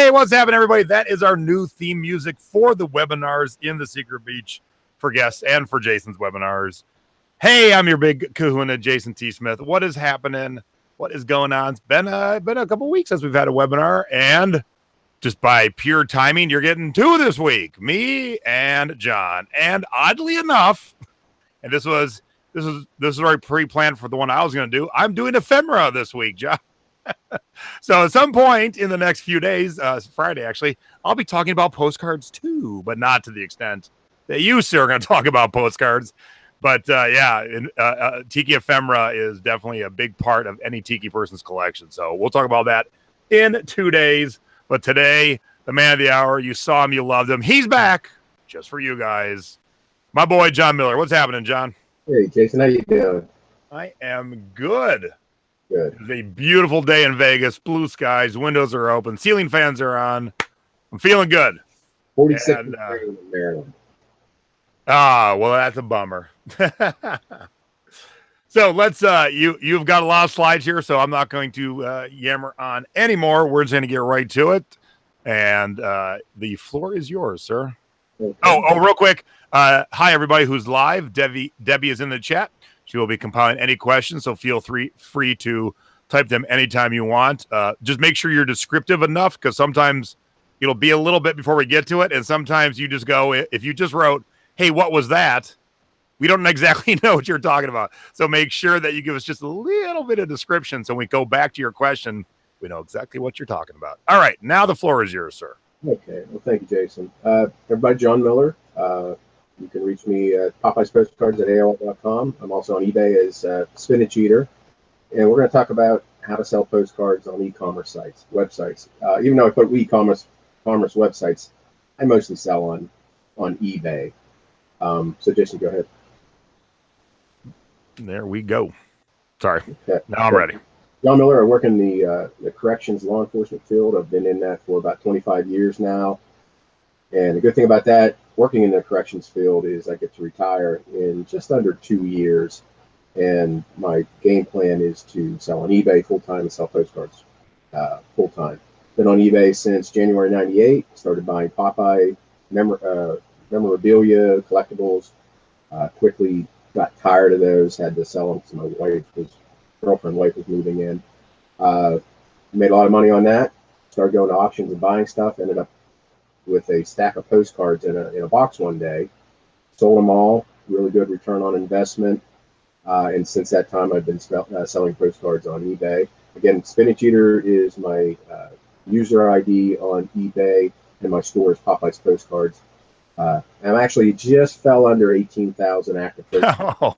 Hey, what's happening, everybody? That is our new theme music for the webinars in the Secret Beach for guests and for Jason's webinars. Hey, I'm your big kahuna, Jason T. Smith. What is happening? What is going on? It's been a couple weeks since we've had a webinar, and just by pure timing, you're getting two this week, me and John. And oddly enough, and this was already pre-planned for the one I was going to do, I'm doing ephemera this week, John. So at some point in the next few days, Friday actually, I'll be talking about postcards too, but not to the extent that you, sir, are going to talk about postcards. But Tiki ephemera is definitely a big part of any Tiki person's collection. So we'll talk about that in 2 days. But today, the man of the hour, you saw him, you loved him. He's back just for you guys. My boy, John Miller. What's happening, John? Hey, Jason, how you doing? I am good. Good. It's a beautiful day in Vegas. Blue skies, windows are open, ceiling fans are on. I'm feeling good. 46 in Maryland. Well, that's a bummer. So let's you've got a lot of slides here, so I'm not going to yammer on anymore. We're just going to get right to it, and the floor is yours, sir. Okay. Oh, real quick. Hi, everybody who's live. Debbie is in the chat. She will be compiling any questions, so feel free to type them anytime you want. Just make sure you're descriptive enough, because sometimes it'll be a little bit before we get to it, and sometimes you just go, if you just wrote, hey, what was that? We don't exactly know what you're talking about. So make sure that you give us just a little bit of description, so when we go back to your question, we know exactly what you're talking about. All right, now the floor is yours, sir. Okay, well, thank you, Jason. Everybody, John Miller. You can reach me at Popeye's Postcards at AOL.com. I'm also on eBay as Spinach Eater. And we're going to talk about how to sell postcards on e-commerce websites. Even though I put e-commerce websites, I mostly sell on eBay. So Jason, go ahead. There we go. Sorry. Okay. Now I'm ready. John Miller. I work in the corrections law enforcement field. I've been in that for about 25 years now. And the good thing about that, working in the corrections field, is I get to retire in just under 2 years. And my game plan is to sell on eBay full-time and sell postcards full-time. Been on eBay since January 98. Started buying Popeye memorabilia, collectibles. Quickly got tired of those. Had to sell them because my girlfriend was moving in. Made a lot of money on that. Started going to auctions and buying stuff. Ended up with a stack of postcards in a box one day. Sold them all. Really good return on investment. And since that time, I've been selling postcards on eBay. Again, Spinach Eater is my user ID on eBay, and my store is Popeye's Postcards. I'm actually just fell under 18,000 active postcards. Oh.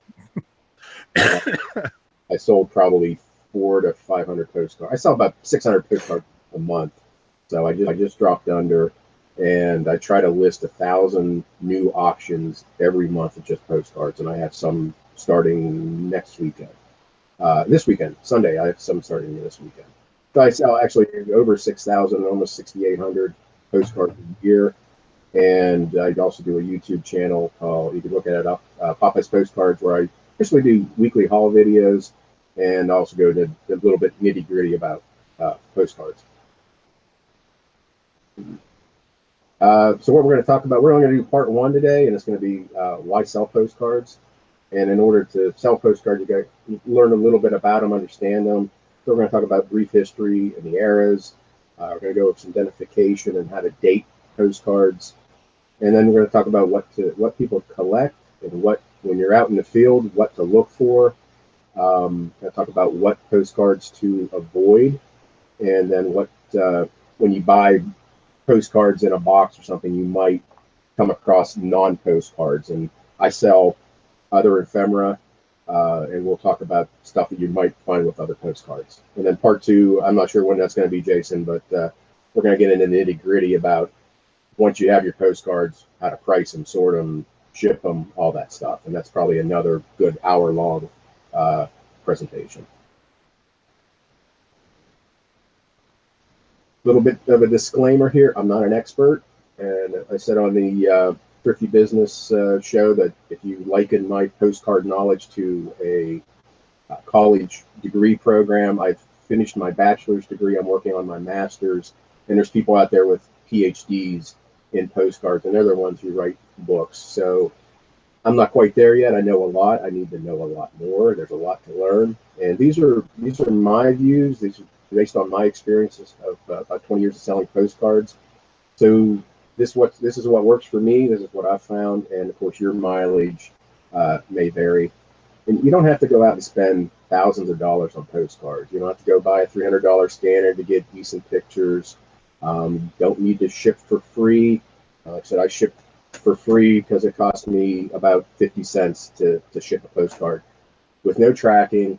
I sold probably 400 to 500 postcards. I sell about 600 postcards a month. So I just dropped under, and I try to list 1,000 new auctions every month of just postcards, and I have some starting next weekend. This weekend, Sunday, I have some starting this weekend. So I sell actually over 6,000, almost 6,800 postcards a year. And I also do a YouTube channel called, you can look at it up, Popeye's Postcards, where I basically do weekly haul videos and also go to a little bit nitty gritty about postcards. So what we're going to talk about, we're only going to do part one today, and it's going to be why sell postcards. And in order to sell postcards, you got to learn a little bit about them, understand them. So we're going to talk about brief history and the eras. We're going to go over some identification and how to date postcards. And then we're going to talk about what people collect and when you're out in the field, what to look for. Going to talk about what postcards to avoid, and then when you buy postcards in a box or something, you might come across non-postcards. And I sell other ephemera, and we'll talk about stuff that you might find with other postcards. And then part two, I'm not sure when that's going to be, Jason, but we're going to get into the nitty gritty about once you have your postcards, how to price them, sort them, ship them, all that stuff. And that's probably another good hour-long presentation. A little bit of a disclaimer here. I'm not an expert. And I said on the Thrifty Business show that if you liken my postcard knowledge to a college degree program, I've finished my bachelor's degree. I'm working on my master's. And there's people out there with PhDs in postcards, and they're the ones who write books. So I'm not quite there yet. I know a lot. I need to know a lot more. There's a lot to learn. And these are my views. These are based on my experiences of about 20 years of selling postcards. So this is what works for me. This is what I've found. And of course, your mileage may vary. And you don't have to go out and spend thousands of dollars on postcards. You don't have to go buy a $300 scanner to get decent pictures. Don't need to ship for free. Like I said, I ship for free because it cost me about 50 cents to ship a postcard with no tracking.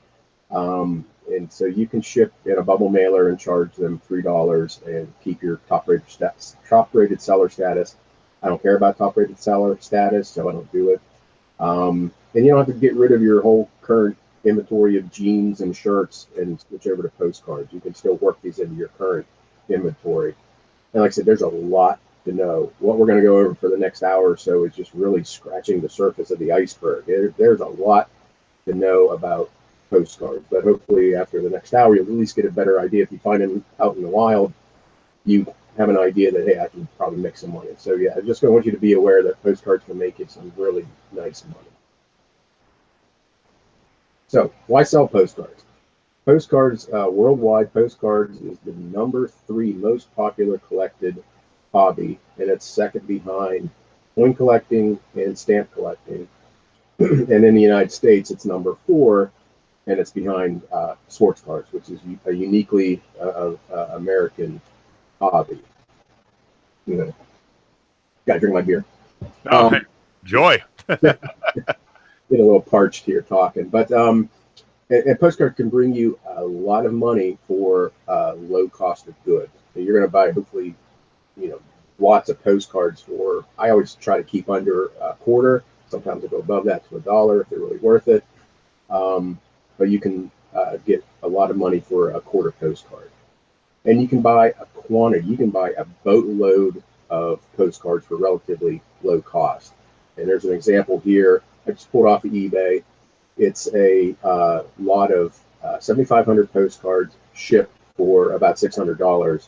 And so you can ship in a bubble mailer and charge them $3 and keep your top rated seller status. I don't care about top rated seller status, so I don't do it. And you don't have to get rid of your whole current inventory of jeans and shirts and switch over to postcards. You can still work these into your current inventory. And like I said, there's a lot to know. What we're going to go over for the next hour or so is just really scratching the surface of the iceberg. There's a lot to know about postcards, but hopefully after the next hour, you'll at least get a better idea. If you find them out in the wild, you have an idea that, hey, I can probably make some money. So yeah, I just want you to be aware that postcards can make you some really nice money. So why sell postcards? Postcards, worldwide, postcards is the #3 most popular collected hobby, and it's second behind coin collecting and stamp collecting. And in the United States, it's #4, and it's behind sports cards, which is a uniquely American hobby. You know, gotta drink my beer. Joy. Get a little parched here talking, but and postcard can bring you a lot of money for low cost of goods. So you're going to buy hopefully, lots of postcards for. I always try to keep under a quarter. Sometimes I go above that to $1 if they're really worth it. But you can get a lot of money for a quarter postcard, and you can buy a quantity. You can buy a boatload of postcards for relatively low cost. And there's an example here. I just pulled off of eBay. It's a lot of 7,500 postcards shipped for about $600,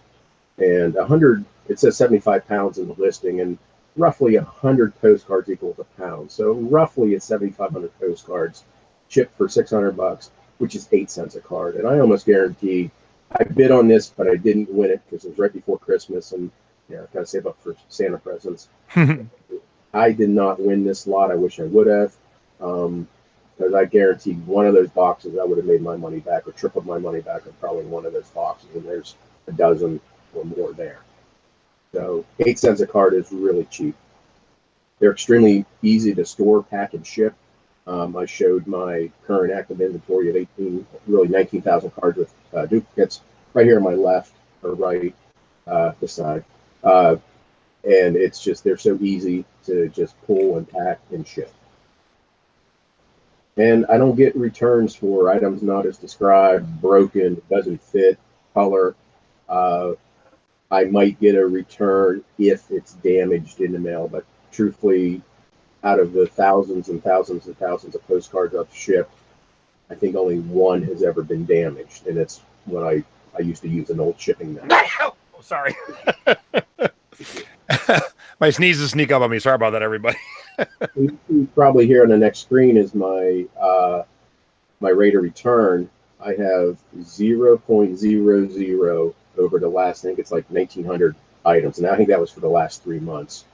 and 100. It says 75 pounds in the listing, and roughly 100 postcards equals a pound. So roughly it's 7,500 postcards shipped for $600, which is 8 cents a card. And I almost guarantee I bid on this, but I didn't win it because it was right before Christmas, and I got to save up for Santa presents. I did not win this lot. I wish I would have, because I guaranteed one of those boxes I would have made my money back or tripled my money back on probably one of those boxes, and there's a dozen or more there. So 8 cents a card is really cheap. They're extremely easy to store, pack, and ship. I showed my current active inventory of 19,000 cards with duplicates right here on my left or right, this side. And it's just, they're so easy to just pull and pack and ship. And I don't get returns for items not as described, broken, doesn't fit, color. I might get a return if it's damaged in the mail, but truthfully, out of the thousands and thousands and thousands of postcards I've shipped, I think only one has ever been damaged, and it's when I used to use an old shipping method. Oh, sorry. My sneezes sneak up on me. Sorry about that, everybody. You probably hear on the next screen is my my rate of return. I have 0.00 over the last, I think it's like 1,900 items, and I think that was for the last 3 months.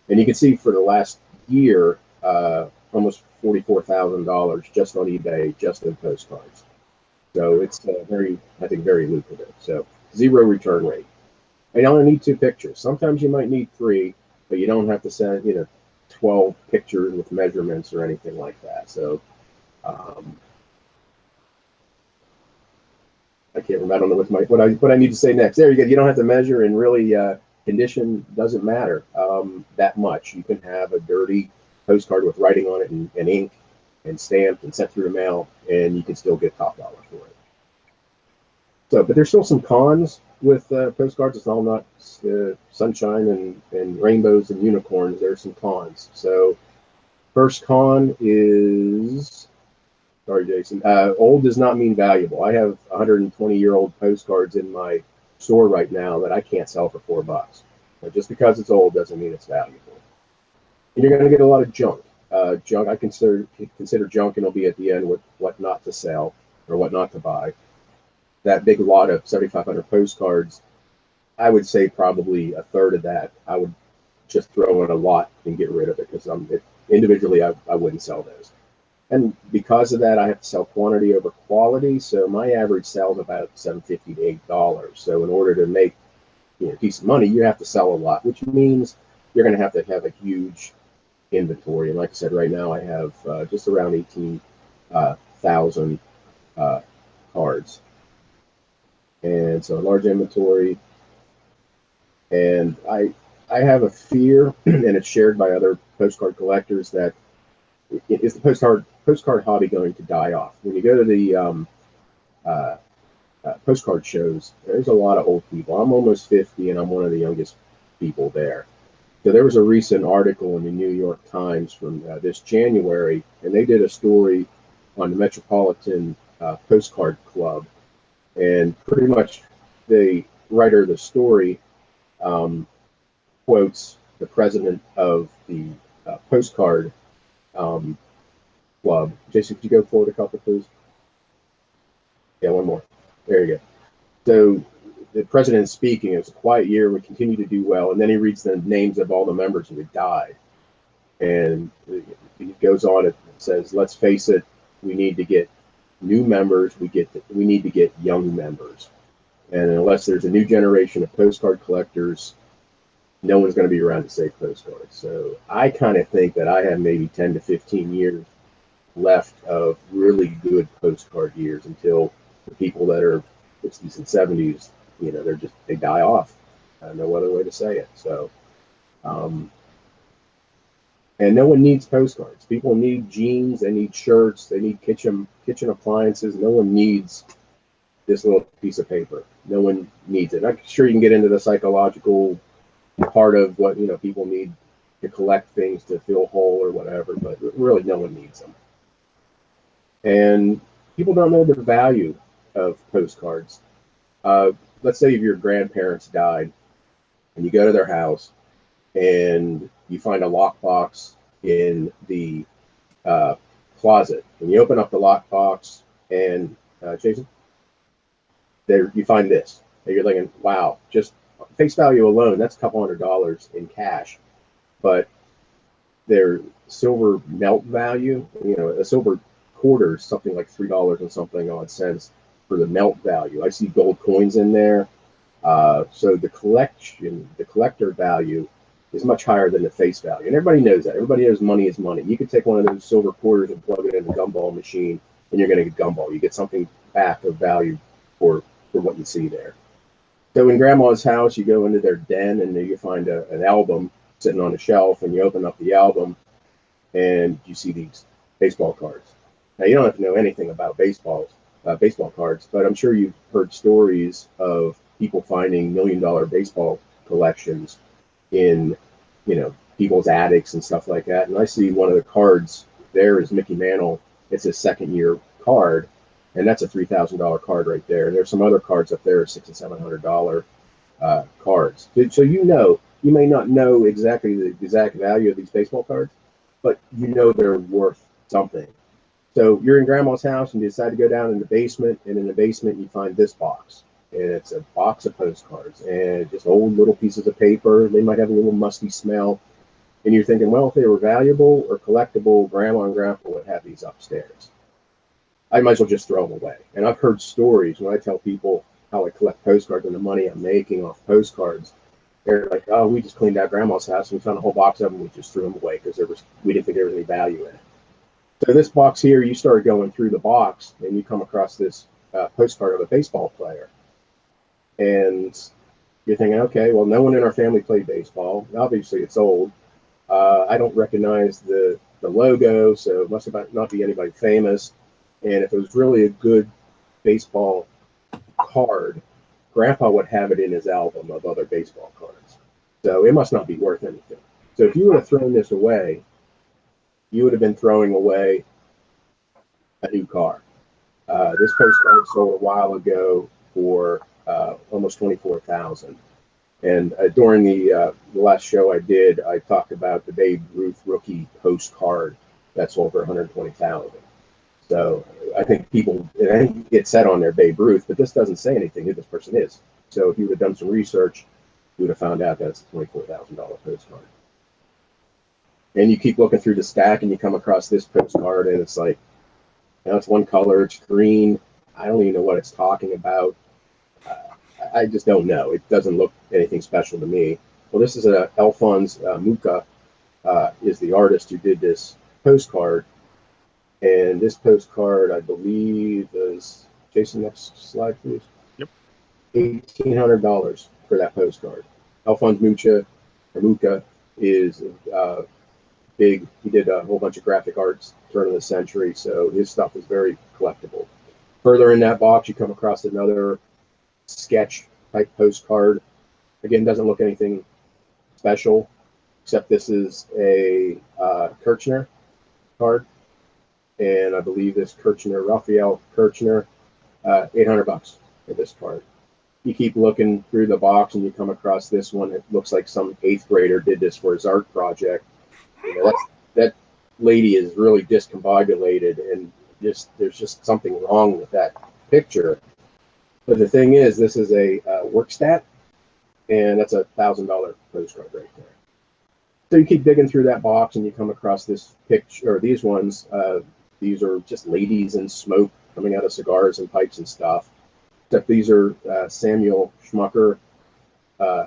And you can see for the last year, almost $44,000 just on eBay, just in postcards. So it's very lucrative. So 0 return rate. And you only need 2 pictures. Sometimes you might need 3, but you don't have to send 12 pictures with measurements or anything like that. So I can't remember. I don't know what I need to say next. There you go. You don't have to measure, and really condition doesn't matter that much. You can have a dirty postcard with writing on it and ink and stamped and sent through the mail, and you can still get top dollar for it. So, but there's still some cons with postcards. It's all not sunshine and rainbows and unicorns. There's some cons. So first con is, sorry, Jason, old does not mean valuable. I have 120-year-old postcards in my store right now that I can't sell for $4. But just because it's old doesn't mean it's valuable. And you're going to get a lot of junk. Junk I consider junk, and it'll be at the end with what not to sell or what not to buy. That big lot of 7,500 postcards, I would say probably a third of that I would just throw in a lot and get rid of it, because individually I wouldn't sell those. And because of that, I have to sell quantity over quality. So my average sale is about $7.50 to $8. So in order to make decent money, you have to sell a lot, which means you're going to have a huge inventory. And like I said, right now I have just around 18,000 cards. And so a large inventory. And I have a fear, and it's shared by other postcard collectors, that is the postcard hobby going to die off? When you go to the postcard shows, there's a lot of old people. I'm almost 50, and I'm one of the youngest people there. So there was a recent article in the New York Times from this January, and they did a story on the Metropolitan Postcard Club. And pretty much the writer of the story quotes the president of the postcard club. Jason, could you go forward a couple, please? Yeah, one more. There you go. So the president is speaking. It's a quiet year. We continue to do well. And then he reads the names of all the members who had died. And he goes on and says, let's face it, we need to get new members. We need to get young members. And unless there's a new generation of postcard collectors, no one's going to be around to save postcards. So I kind of think that I have maybe 10 to 15 years left of really good postcard years, until the people that are 60s and 70s, they die off. No other way to say it. So, and no one needs postcards. People need jeans, they need shirts, they need kitchen appliances. No one needs this little piece of paper. No one needs it. I'm sure you can get into the psychological part of what people need to collect things to feel whole or whatever, but really no one needs them. And people don't know the value of postcards. Let's say if your grandparents died and you go to their house and you find a lockbox in the closet, and you open up the lockbox and Jason, there you find this, and you're thinking, wow, just face value alone, that's a couple $100 in cash. But their silver melt value, a silver quarter is something like $3 and something odd cents for the melt value. I see gold coins in there. So the collector value is much higher than the face value. And everybody knows that. Everybody knows money is money. You could take one of those silver quarters and plug it in a gumball machine, and you're going to get gumball. You get something back of value for what you see there. So in Grandma's house, you go into their den, and you find an album sitting on a shelf, and you open up the album, and you see these baseball cards. Now, you don't have to know anything about baseball cards, but I'm sure you've heard stories of people finding $1 million baseball collections in, people's attics and stuff like that. And I see one of the cards there is Mickey Mantle. It's his second year card, and that's a $3,000 card right there. And there's some other cards up there, $600 and $700 cards. So you may not know exactly the exact value of these baseball cards, but they're worth something. So you're in Grandma's house and you decide to go down in the basement, and in the basement you find this box. And it's a box of postcards and just old little pieces of paper. They might have a little musty smell. And you're thinking, well, if they were valuable or collectible, Grandma and Grandpa would have these upstairs. I might as well just throw them away. And I've heard stories when I tell people how I collect postcards and the money I'm making off postcards. They're like, oh, we just cleaned out Grandma's house and we found a whole box of them. We just threw them away because we didn't think there was any value in it. So this box here, you start going through the box and you come across this postcard of a baseball player. And you're thinking, okay, well, no one in our family played baseball. Obviously, it's old. I don't recognize the logo, so it must not be anybody famous. And if it was really a good baseball card, Grandpa would have it in his album of other baseball cards. So it must not be worth anything. So if you would have thrown this away, you would have been throwing away a new car. This postcard sold a while ago for almost 24,000. And during the last show I did, I talked about the Babe Ruth rookie postcard that's over 120,000. So I think it said on there Babe Ruth, but this doesn't say anything who this person is. So if you would have done some research, you would have found out that's a $24,000 postcard. And you keep looking through the stack and you come across this postcard and it's like, it's one color, it's green. I don't even know what it's talking about. I just don't know. It doesn't look anything special to me. Well, this is Alphonse Mucha is the artist who did this postcard. And this postcard, I believe, is, Jason, next slide, please. Yep. $1,800 for that postcard. Alphonse Mucha is big. He did a whole bunch of graphic arts turn of the century, so his stuff is very collectible. Further in that box, you come across another sketch type postcard. Again, doesn't look anything special, except this is a Kirchner card. And I believe this Raphael Kirchner, $800 for this card. You keep looking through the box and you come across this one. It looks like some 8th grader did this for his art project. That lady is really discombobulated, and there's just something wrong with that picture. But the thing is, this is a work stat, and that's $1,000 postcard right there. So you keep digging through that box and you come across this picture, or these ones. These are just ladies in smoke coming out of cigars and pipes and stuff. Except these are Samuel Schmucker.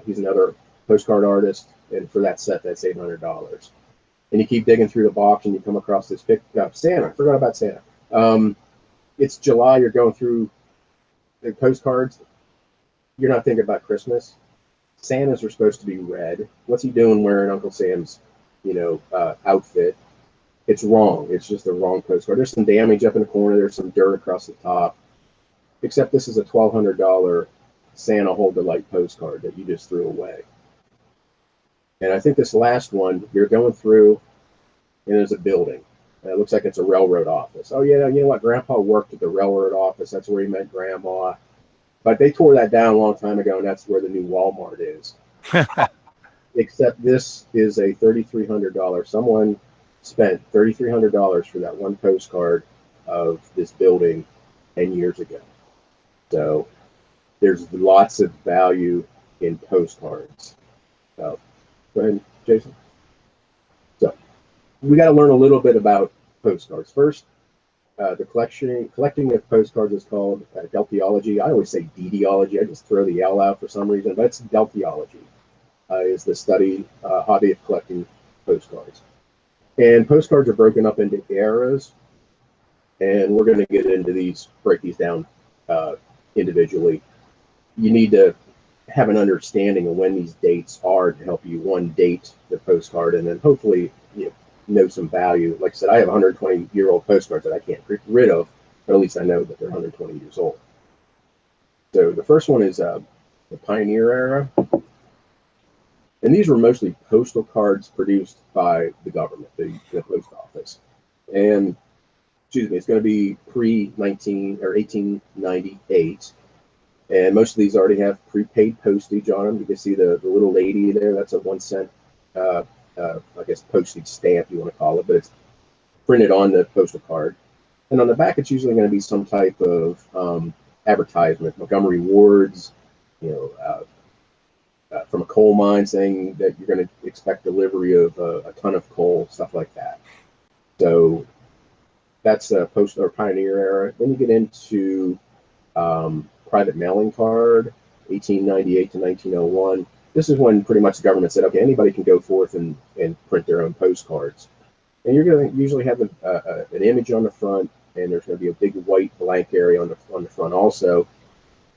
He's another postcard artist, and for that set, that's $800. And you keep digging through the box and you come across this picture. Santa. I forgot about Santa. It's July. You're going through the postcards. You're not thinking about Christmas. Santas are supposed to be red. What's he doing wearing Uncle Sam's, outfit? It's wrong. It's just a wrong postcard. There's some damage up in the corner. There's some dirt across the top. Except this is a $1,200 Santa Hold the Light postcard that you just threw away. And I think this last one, you're going through, and there's a building. And it looks like it's a railroad office. Oh, yeah, you know what? Grandpa worked at the railroad office. That's where he met Grandma. But they tore that down a long time ago, and that's where the new Walmart is. Except this is a $3,300. Someone spent $3,300 for that one postcard of this building 10 years ago. So there's lots of value in postcards. So go ahead, Jason. So we got to learn a little bit about postcards. First, the collecting of postcards is called deltiology. I always say dediology. I just throw the L out for some reason, but it's deltiology. Is the hobby of collecting postcards. And postcards are broken up into eras, and we're going to break these down individually. You need to have an understanding of when these dates are to help you date the postcard, and then hopefully know some value. Like I said, I have 120-year-old postcards that I can't get rid of, but at least I know that they're 120 years old. So the first one is the Pioneer era. And these were mostly postal cards produced by the government, the post office. And, it's going to be pre-1898. And most of these already have prepaid postage on them. You can see the little lady there. That's a 1 cent, postage stamp, you want to call it. But it's printed on the postal card. And on the back, it's usually going to be some type of advertisement. Montgomery Ward's, from a coal mine saying that you're going to expect delivery of a ton of coal, stuff like that. So that's post or Pioneer era. Then you get into private mailing card, 1898 to 1901. This is when pretty much the government said, okay, anybody can go forth and print their own postcards. And you're going to usually have an image on the front, and there's going to be a big white blank area on the front also.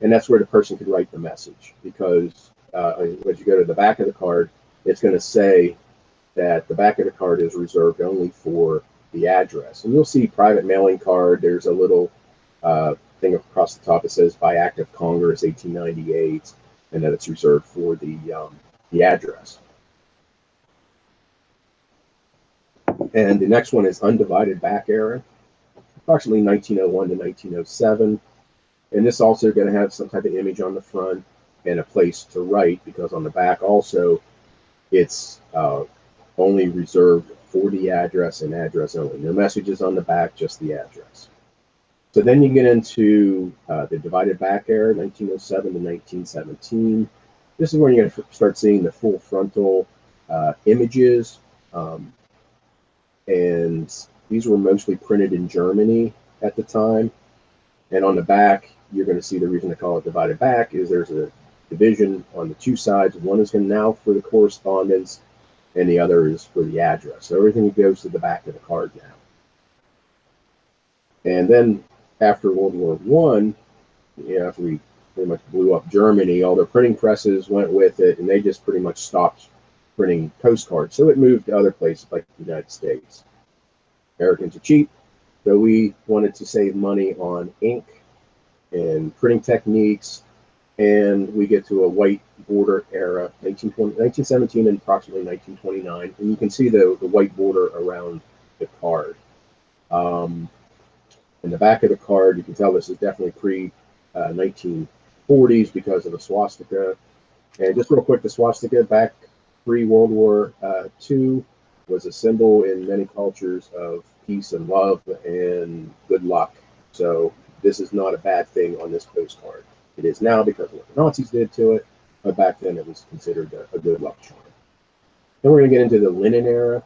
And that's where the person could write the message, because as you go to the back of the card, it's going to say that the back of the card is reserved only for the address. And you'll see private mailing card. There's a little thing across the top that says by Act of Congress 1898, and that it's reserved for the address. And the next one is undivided back era, approximately 1901 to 1907. And this also going to have some type of image on the front and a place to write, because on the back also it's only reserved for the address and address only. No messages on the back, just the address. So then you get into the divided back era, 1907 to 1917. This is when you're going to start seeing the full frontal images. And these were mostly printed in Germany at the time. And on the back, you're going to see the reason to call it divided back is there's a division on the two sides. One is going to now for the correspondence, and the other is for the address. So everything goes to the back of the card now. And then after World War I, after we pretty much blew up Germany, all their printing presses went with it, and they just pretty much stopped printing postcards. So it moved to other places like the United States. Americans are cheap, so we wanted to save money on ink and printing techniques, and we get to a white border era, 1917 and approximately 1929, and you can see the white border around the card. In the back of the card, you can tell this is definitely pre-1940s because of the swastika. And just real quick, the swastika back pre-World War II was a symbol in many cultures of peace and love and good luck. So this is not a bad thing on this postcard. It is now because of what the Nazis did to it, but back then it was considered a good luck charm. Then we're going to get into the linen era.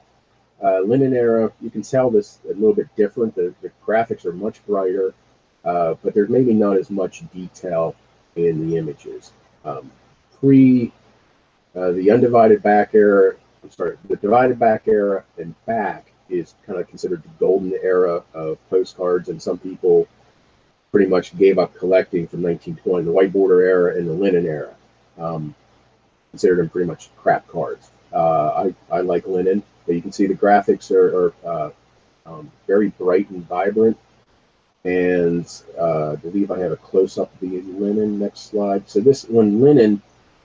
Linen era, you can tell this a little bit different. The graphics are much brighter, but there's maybe not as much detail in the images. The undivided back era, the divided back era and back is kind of considered the golden era of postcards, and some people pretty much gave up collecting from 1920, the white border era and the linen era. Considered them pretty much crap cards. I like linen, but you can see the graphics are very bright and vibrant. And I believe I have a close-up of the linen. Next slide. So this one, linen,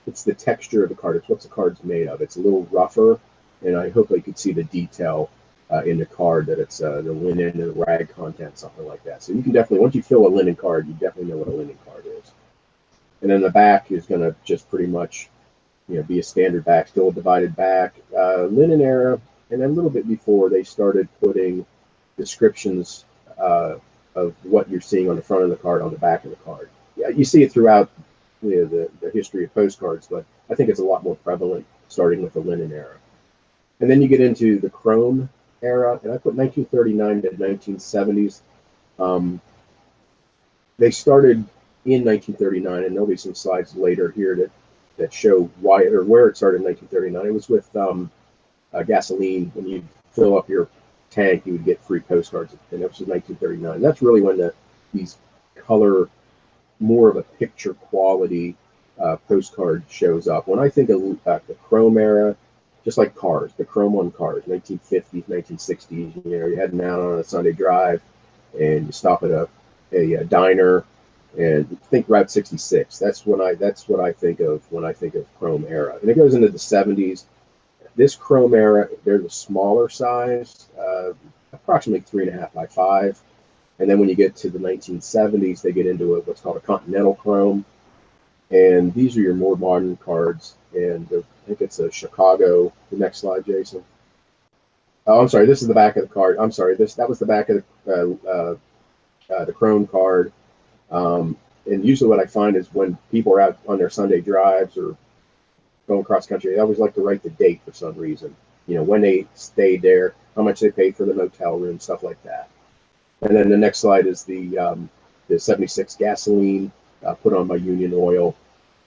it's the texture of the card. It's what the card's made of. It's a little rougher, and I hope I could see the detail in the card that it's the linen and rag content, something like that. So you can definitely, once you feel a linen card, you definitely know what a linen card is. And then the back is going to just pretty much, be a standard back, still a divided back. Linen era, and a little bit before, they started putting descriptions of what you're seeing on the front of the card on the back of the card. Yeah, you see it throughout the history of postcards, but I think it's a lot more prevalent starting with the linen era. And then you get into the chrome era, and I put 1939 to 1970s. They started in 1939, and there'll be some slides later here that show why or where it started in 1939. It was with gasoline. When you fill up your tank, you would get free postcards, and it was in 1939. That's really when these color, more of a picture quality postcard shows up. When I think of the chrome era, just like cars, the chrome on cars, 1950s, 1960s, you're heading out on a Sunday drive, and you stop at a diner, and think Route 66. That's what I think of when I think of chrome era. And it goes into the 70s. This chrome era, they're the smaller size, approximately 3.5 by 5. And then when you get to the 1970s, they get into what's called a continental chrome. And these are your more modern cards. And I think it's a Chicago. The next slide, Jason. Oh, I'm sorry. This is the back of the card. I'm sorry. That was the back of the chrome card. And usually what I find is when people are out on their Sunday drives or going cross country, they always like to write the date for some reason. When they stayed there, how much they paid for the motel room, stuff like that. And then the next slide is the 76 gasoline put on by Union Oil,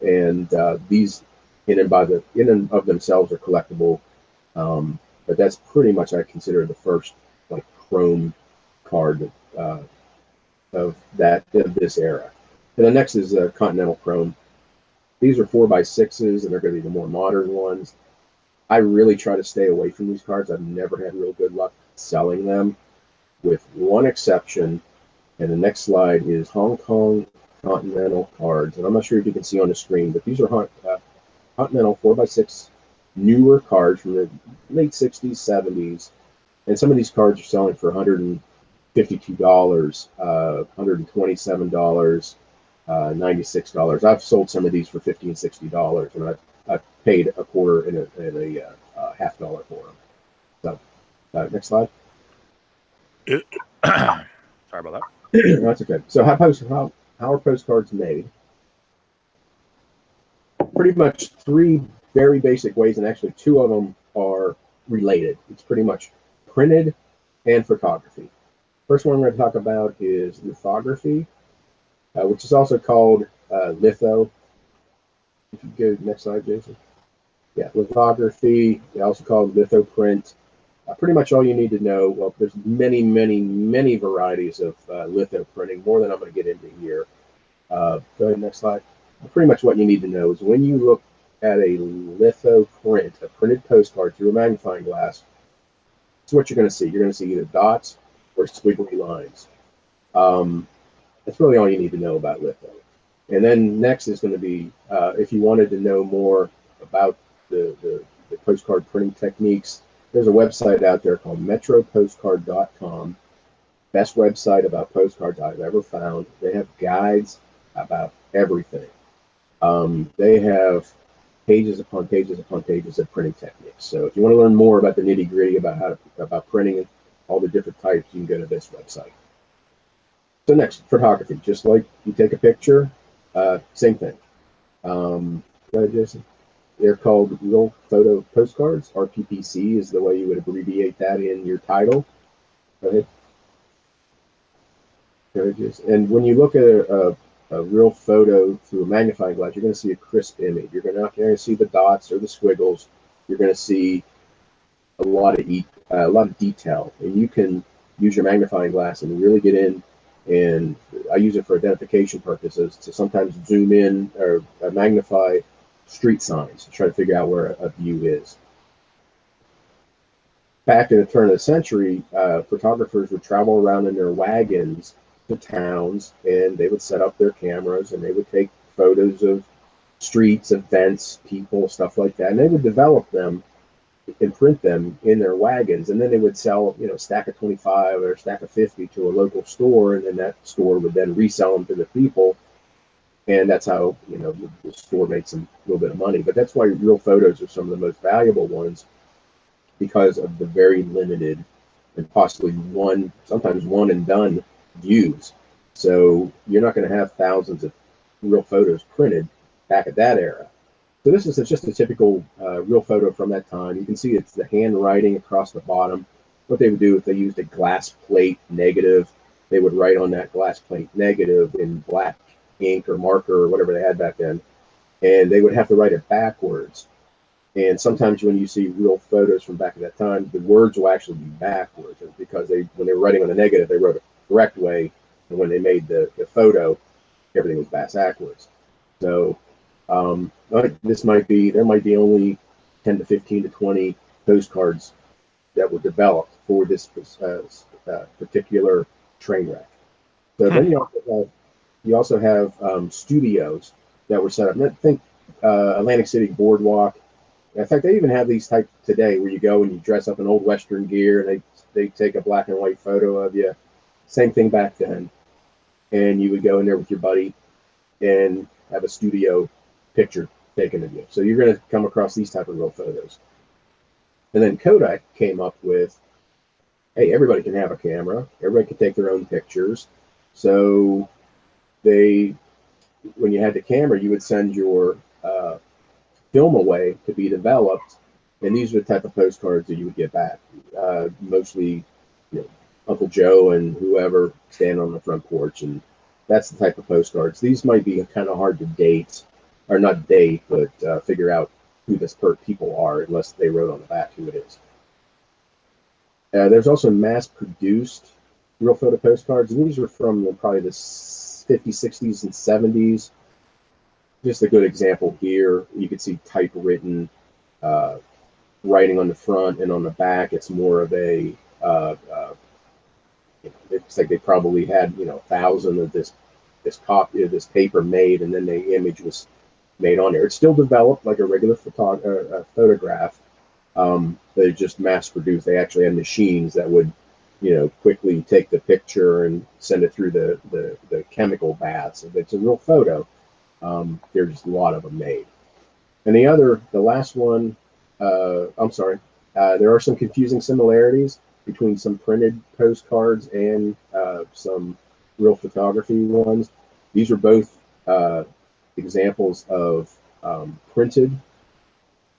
and these in and of themselves are collectible. But that's pretty much, I consider, the first like chrome card of this era. And the next is Continental Chrome. These are 4x6s, and they're going to be the more modern ones. I really try to stay away from these cards. I've never had real good luck selling them, with one exception. And the next slide is Hong Kong Continental cards. And I'm not sure if you can see on the screen, but these are Continental 4x6 newer cards from the late 60s, 70s. And some of these cards are selling for $152, $127. $96. I've sold some of these for $15, $60, and I've paid a quarter and a half dollar for them. So, next slide. Sorry about that. That's okay. So how are postcards made? Pretty much three very basic ways, and actually two of them are related. It's pretty much printed and photography. First one we're going to talk about is lithography, which is also called litho. If you go next slide, Jason. Yeah, lithography, also called lithoprint. Pretty much all you need to know, well, there's many, many, many varieties of litho printing, more than I'm going to get into here. Go ahead, next slide. Pretty much what you need to know is when you look at a litho print, a printed postcard through a magnifying glass, it's what you're going to see. You're going to see either dots or squiggly lines. That's really all you need to know about litho. And then next is going to be, if you wanted to know more about the postcard printing techniques, there's a website out there called metropostcard.com. Best website about postcards I've ever found. They have guides about everything. They have pages upon pages upon pages of printing techniques. So if you want to learn more about the nitty gritty about printing and all the different types, you can go to this website. So next, photography. Just like you take a picture, same thing. Go ahead, Jason. They're called real photo postcards. RPPC is the way you would abbreviate that in your title. Go ahead. Go ahead, Jason. And when you look at a real photo through a magnifying glass, you're going to see a crisp image. You're not going to see the dots or the squiggles. You're going to see a lot of detail, and you can use your magnifying glass and really get in. And I use it for identification purposes to sometimes zoom in or magnify street signs to try to figure out where a view is. Back in the turn of the century, photographers would travel around in their wagons to towns, and they would set up their cameras and they would take photos of streets, events, people, stuff like that, and they would develop them and print them in their wagons, and then they would sell, a stack of 25 or a stack of 50 to a local store, and then that store would then resell them to the people, and that's how the store made a little bit of money. But that's why real photos are some of the most valuable ones, because of the very limited and possibly sometimes one and done views. So you're not going to have thousands of real photos printed back at that era. So this is just a typical real photo from that time. You can see it's the handwriting across the bottom. What they would do if they used a glass plate negative, they would write on that glass plate negative in black ink or marker or whatever they had back then, and they would have to write it backwards. And sometimes when you see real photos from back at that time, the words will actually be backwards, because when they were writing on the negative, they wrote it the correct way, and when they made the photo, everything was backwards. So there might be only 10 to 15 to 20 postcards that were developed for this particular train wreck. So then you also have studios that were set up. And I think Atlantic City Boardwalk. In fact, they even have these type today where you go and you dress up in old Western gear, and they take a black and white photo of you. Same thing back then. And you would go in there with your buddy and have a studio picture taken of you. So you're going to come across these type of real photos. And then Kodak came up with, hey, everybody can have a camera. Everybody can take their own pictures. So when you had the camera, you would send your film away to be developed, and these are the type of postcards that you would get back. Mostly, Uncle Joe and whoever stand on the front porch, and that's the type of postcards. These might be kind of hard to date, or not date, but figure out who this people are, unless they wrote on the back who it is. There's also mass-produced real photo postcards, and these are from probably the 50s, 60s, and 70s. Just a good example here, you can see typewritten writing on the front, and on the back it's more of a it's like they probably had 1,000 of this copy of this paper made, and then the image was made on there. It's still developed like a regular photograph, but it's just mass produced. They actually had machines that would quickly take the picture and send it through the chemical baths. If it's a real photo, there's just a lot of them made. And the last one, I'm sorry, there are some confusing similarities between some printed postcards and some real photography ones. These are both examples of printed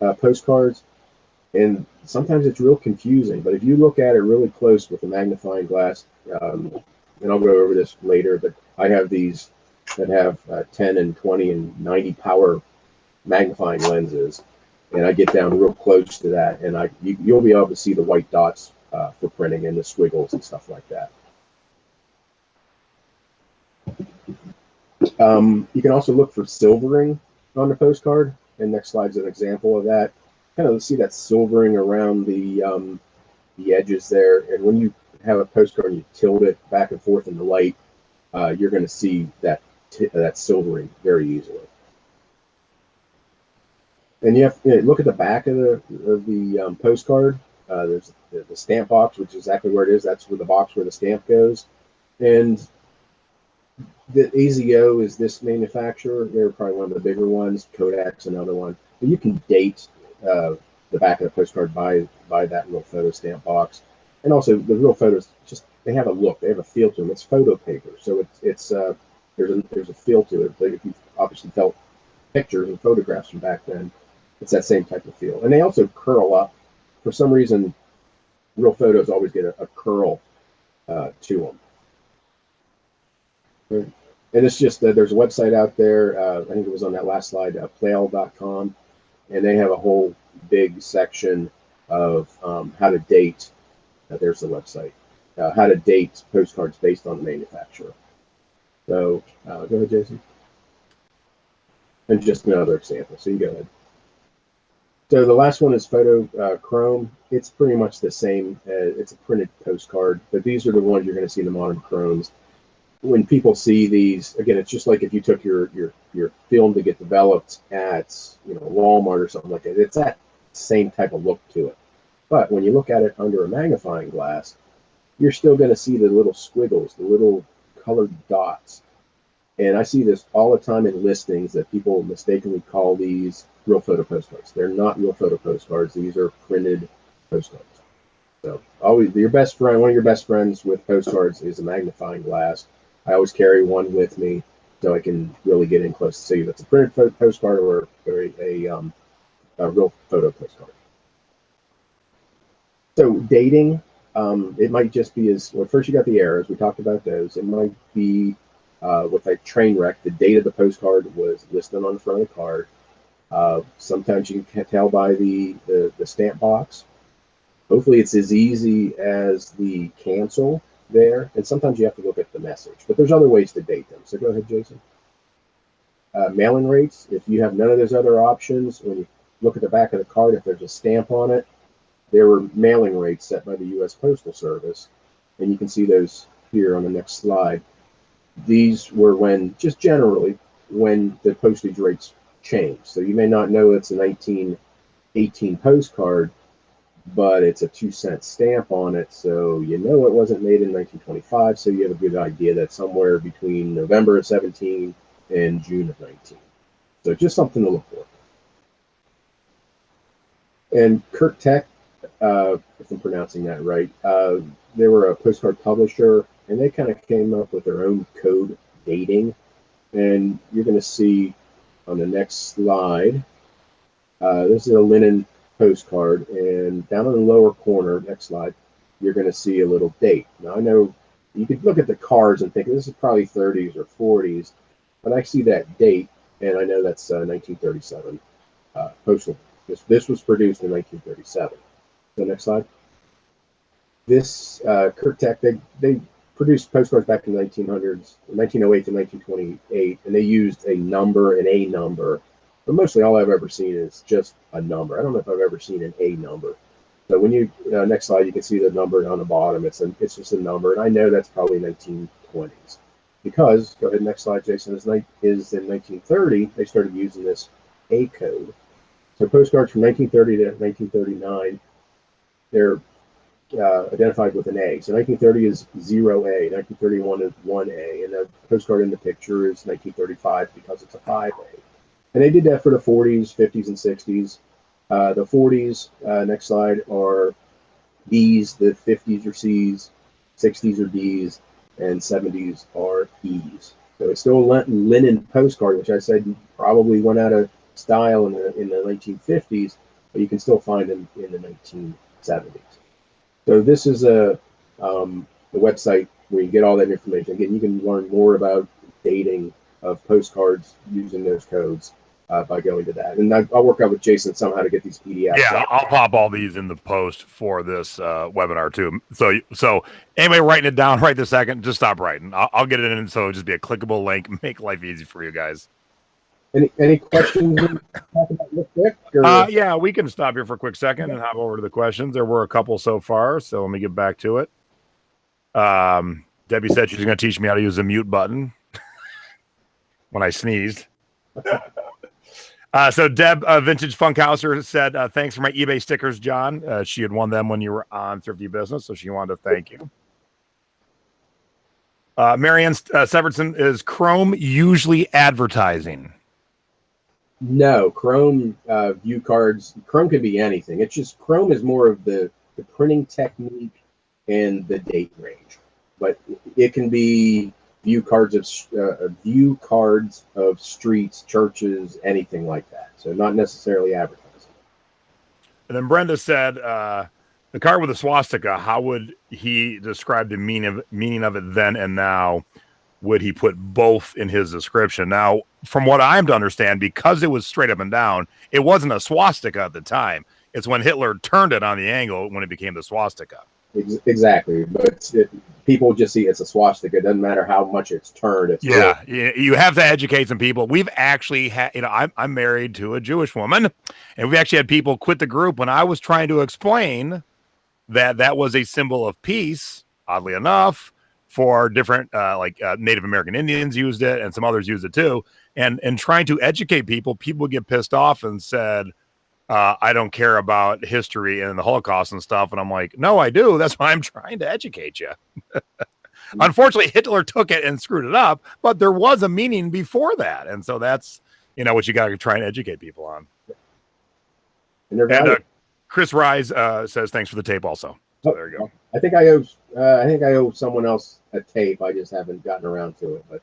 postcards, and sometimes it's real confusing. But if you look at it really close with a magnifying glass, and I'll go over this later, but I have these that have 10 and 20 and 90 power magnifying lenses, and I get down real close to that, and you'll be able to see the white dots for printing and the squiggles and stuff like that. You can also look for silvering on the postcard, and next slide's an example of that. Kind of see that silvering around the edges there, and when you have a postcard and you tilt it back and forth in the light, you're going to see that silvering very easily. And you have to look at the back of the postcard. There's the stamp box, which is exactly where it is. That's where the box where the stamp goes. And the AZO is this manufacturer. They're probably one of the bigger ones. Kodak's another one. But you can date the back of the postcard by that real photo stamp box. And also the real photos, they have a look. They have a feel to them. It's photo paper, so there's a feel to it. Like if you've obviously felt pictures and photographs from back then, it's that same type of feel. And they also curl up. For some reason, real photos always get a curl to them. And it's just there's a website out there. I think it was on that last slide, plail.com, and they have a whole big section of how to date. There's the website. How to date postcards based on the manufacturer. So go ahead, Jason. And just another example. So you go ahead. So the last one is Photochrome. It's pretty much the same. It's a printed postcard, but these are the ones you're going to see in the modern chromes. When people see these, again, it's just like if you took your film to get developed at Walmart or something like that. It's that same type of look to it. But when you look at it under a magnifying glass, you're still going to see the little squiggles, the little colored dots. And I see this all the time in listings that people mistakenly call these real photo postcards. They're not real photo postcards. These are printed postcards. So always your best friend, one of your best friends with postcards is a magnifying glass. I always carry one with me so I can really get in close to see if it's a printed postcard or a real photo postcard. So dating, it might just be first you got the arrows. We talked about those. It might be with a train wreck, the date of the postcard was listed on the front of the card. Sometimes you can tell by the stamp box. Hopefully it's as easy as the cancel there, and sometimes you have to look at the message, but there's other ways to date them. So go ahead, Jason. Mailing rates, if you have none of those other options, when you look at the back of the card, if there's a stamp on it, there were mailing rates set by the U.S. Postal Service, and you can see those here on the next slide. These were just generally when the postage rates changed. So you may not know it's a 1918 postcard, but it's a 2-cent stamp on it, so you know it wasn't made in 1925, so you have a good idea that somewhere between November of 17 and June of 19. So just something to look for. And Kurt Tech, if I'm pronouncing that right, they were a postcard publisher, and they kind of came up with their own code dating. And you're going to see on the next slide, this is a linen postcard, and down in the lower corner, next slide, you're going to see a little date. Now I know you could look at the cards and think this is probably 30s or 40s, but I see that date, and I know that's 1937 postal. This was produced in 1937. So next slide. This Kurt Tech, they produced postcards back in the 1900s, 1908 to 1928, and they used a number and a number. But mostly all I've ever seen is just a number. I don't know if I've ever seen an A number. So when you, next slide, you can see the number on the bottom. It's just a number, and I know that's probably 1920s. Because, go ahead, next slide, Jason, is in 1930, they started using this A code. So postcards from 1930 to 1939, they're identified with an A. So 1930 is 0A, 1931 is 1A, and the postcard in the picture is 1935 because it's a 5A. And they did that for the 40s, 50s, and 60s. The 40s, next slide, are B's, the 50s are C's, 60s are D's, and 70s are E's. So it's still a linen postcard, which I said probably went out of style in the 1950s, but you can still find them in the 1970s. So this is the website where you get all that information. Again, you can learn more about dating of postcards using those codes by going to that. And I'll work out with Jason somehow to get these PDFs. Yeah, I'll pop all these in the post for this webinar too. So anybody writing it down right this second, just stop writing. I'll get it in, so it'll just be a clickable link, make life easy for you guys. Any questions you talk about real quick? Yeah, we can stop here for a quick second and hop over to the questions. There were a couple so far, so let me get back to it. Debbie said she's going to teach me how to use the mute button when I sneezed. So Deb, Vintage Funkhauser, said, thanks for my eBay stickers, John. She had won them when you were on Thrifty Business, so she wanted to thank you. Marianne Severson, is Chrome usually advertising? No, Chrome view cards. Chrome can be anything. It's just Chrome is more of the printing technique and the date range, but it can be view cards of streets, churches, anything like that. So not necessarily advertising. And then Brenda said, the card with a swastika, how would he describe the meaning of it then and now? Would he put both in his description? Now, from what I'm to understand, because it was straight up and down, it wasn't a swastika at the time. It's when Hitler turned it on the angle when it became the swastika. Exactly. But people just see it's a swastika. It doesn't matter how much it's turned. Yeah, you have to educate some people. We've actually had, I'm married to a Jewish woman, and we've actually had people quit the group when I was trying to explain that was a symbol of peace, oddly enough, for different, Native American Indians used it, and some others used it too. And trying to educate people would get pissed off and said, I don't care about history and the Holocaust and stuff. And I'm like, no, I do. That's why I'm trying to educate you. Unfortunately, Hitler took it and screwed it up, but there was a meaning before that. And so that's, what you got to try and educate people on. And Chris Rise says, thanks for the tape also. So there you go. I think I owe someone else a tape. I just haven't gotten around to it, but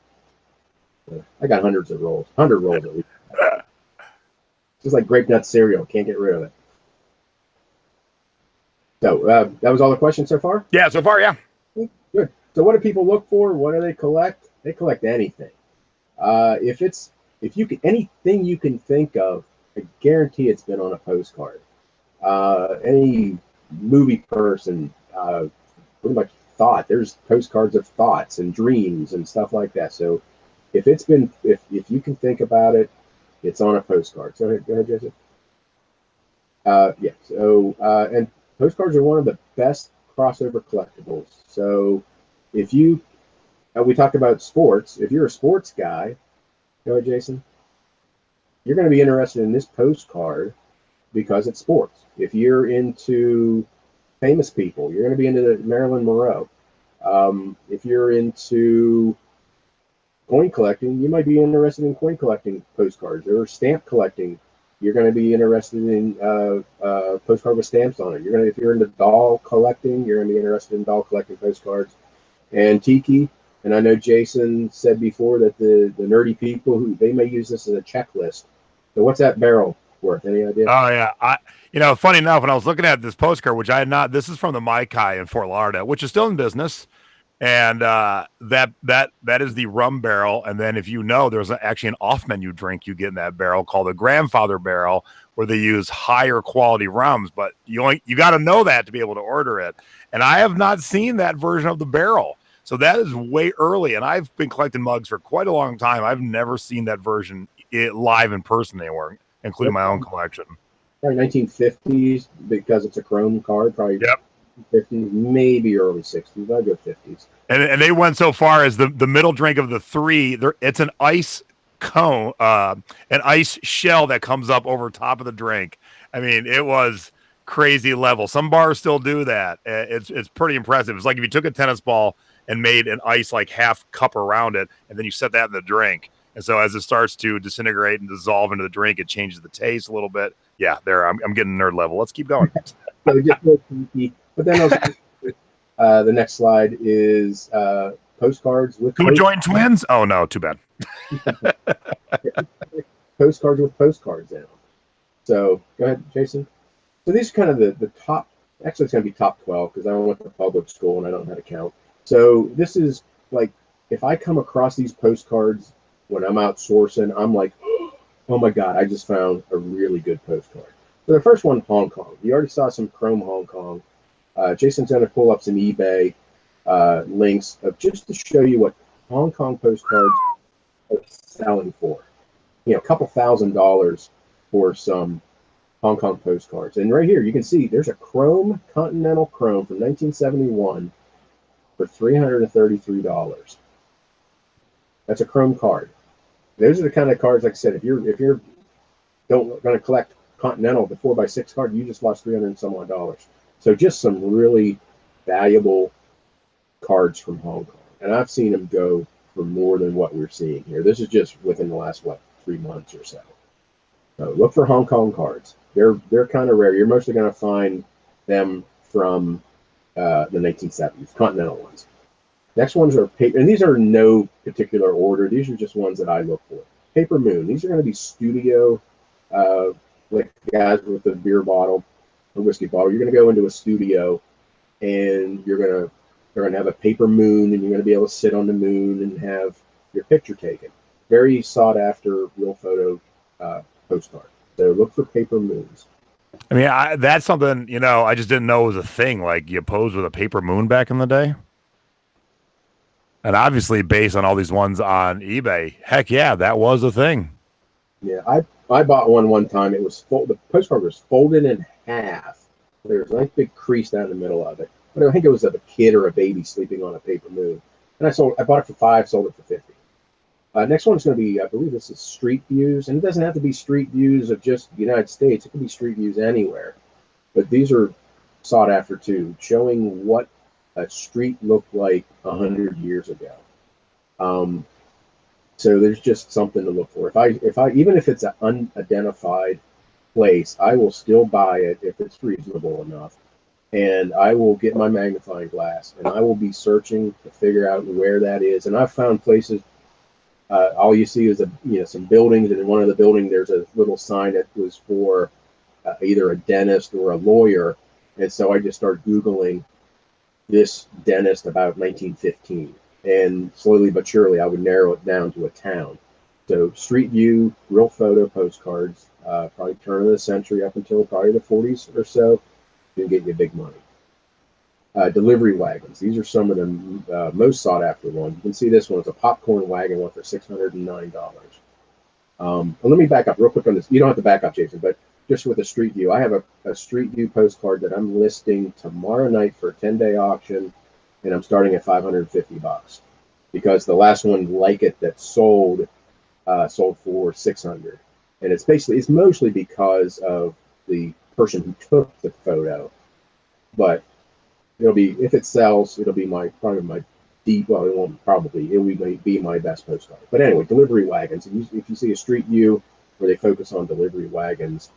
I got hundreds of rolls, 100 rolls at least. Just like grape nut cereal, can't get rid of it. So that was all the questions so far? Yeah, so far, yeah. Good. So what do people look for? What do they collect? They collect anything. If you can, anything you can think of, I guarantee it's been on a postcard. Any movie person, pretty much thought. There's postcards of thoughts and dreams and stuff like that. So if you can think about it, it's on a postcard. So go ahead, Jesse. Yeah. So and postcards are one of the best crossover collectibles. So if we talked about sports. If you're a sports guy, go ahead, Jason. You're going to be interested in this postcard because it's sports. If you're into famous people, you're going to be into Marilyn Monroe. If you're into coin collecting, you might be interested in coin collecting postcards, or stamp collecting. You're going to be interested in postcard with stamps on it. If you're into doll collecting, you're going to be interested in doll collecting postcards. And Tiki, and I know Jason said before that the nerdy people they may use this as a checklist. So what's that barrel worth? Any idea? Oh yeah, funny enough, when I was looking at this postcard, which I had not, this is from the Mai Kai in Fort Lauderdale, which is still in business. And that is the rum barrel. And then if there's actually an off-menu drink you get in that barrel called the Grandfather Barrel, where they use higher quality rums. But you got to know that to be able to order it. And I have not seen that version of the barrel. So that is way early. And I've been collecting mugs for quite a long time. I've never seen that version live in person anywhere, including my own collection. Probably 1950s, because it's a chrome card. Probably. Yep. 50s, maybe early 60s. I'll go 50s. And they went so far as the middle drink of the three. It's an ice cone, an ice shell that comes up over top of the drink. I mean, it was crazy level. Some bars still do that. It's pretty impressive. It's like if you took a tennis ball and made an ice like half cup around it, and then you set that in the drink. And so as it starts to disintegrate and dissolve into the drink, it changes the taste a little bit. Yeah, there I'm getting nerd level. Let's keep going. So just real sneaky. But then also, the next slide is postcards with Joint twins? Oh no, too bad. Postcards with postcards in them. So go ahead, Jason. So these are kind of the top. Actually, it's going to be top 12 because I went to public school and I don't know how to count. So this is like, if I come across these postcards when I'm out sourcing, I'm like, oh my God, I just found a really good postcard. So the first one, Hong Kong. You already saw some Chrome Hong Kong. Jason's going to pull up some eBay links of just to show you what Hong Kong postcards are selling for. You know, a couple $1,000s for some Hong Kong postcards. And right here, you can see there's a Chrome, Continental Chrome from 1971 for $333. That's a Chrome card. Those are the kind of cards, like I said, if you're going to collect Continental, the 4x6 card, you just lost $300 and some odd dollars. So just some really valuable cards from Hong Kong. And I've seen them go for more than what we're seeing here. This is just within the last, 3 months or so. So look for Hong Kong cards. They're kind of rare. You're mostly going to find them from the 1970s, Continental ones. Next ones are paper, and these are no particular order. These are just ones that I look for. Paper Moon. These are going to be studio, like the guys with the beer bottle or whiskey bottle. You're going to go into a studio, and they're going to have a paper moon, and you're going to be able to sit on the moon and have your picture taken. Very sought after real photo postcard. So look for paper moons. I mean, that's something, I just didn't know was a thing. Like you posed with a paper moon back in the day. And obviously based on all these ones on eBay, heck yeah, that was a thing. Yeah, I bought one time. It was the postcard was folded in half. There was a nice big crease down the middle of it. But I think it was of a kid or a baby sleeping on a paper moon. And I bought it for $5, sold it for $50. Next one is going to be, I believe this is street views. And it doesn't have to be street views of just the United States. It could be street views anywhere. But these are sought after too, showing what a street looked like 100 years ago. So there's just something to look for. If I even if it's an unidentified place, I will still buy it if it's reasonable enough. And I will get my magnifying glass and I will be searching to figure out where that is. And I've found places, all you see is some buildings, and in one of the buildings there's a little sign that was for either a dentist or a lawyer. And so I just started Googling this dentist about 1915. And slowly but surely, I would narrow it down to a town. So street view, real photo postcards, probably turn of the century up until probably the 40s or so, can get you big money. Delivery wagons. These are some of the most sought after ones. You can see this one. It's a popcorn wagon one for $609. Let me back up real quick on this. You don't have to back up, Jason, but just with a street view, I have a street view postcard that I'm listing tomorrow night for a 10-day auction, and I'm starting at $550 because the last one like it that sold for $600, and it's mostly because of the person who took the photo, but if it sells, it'll be it won't it will be my best postcard. But anyway, delivery wagons. If you see a street view where they focus on delivery wagons,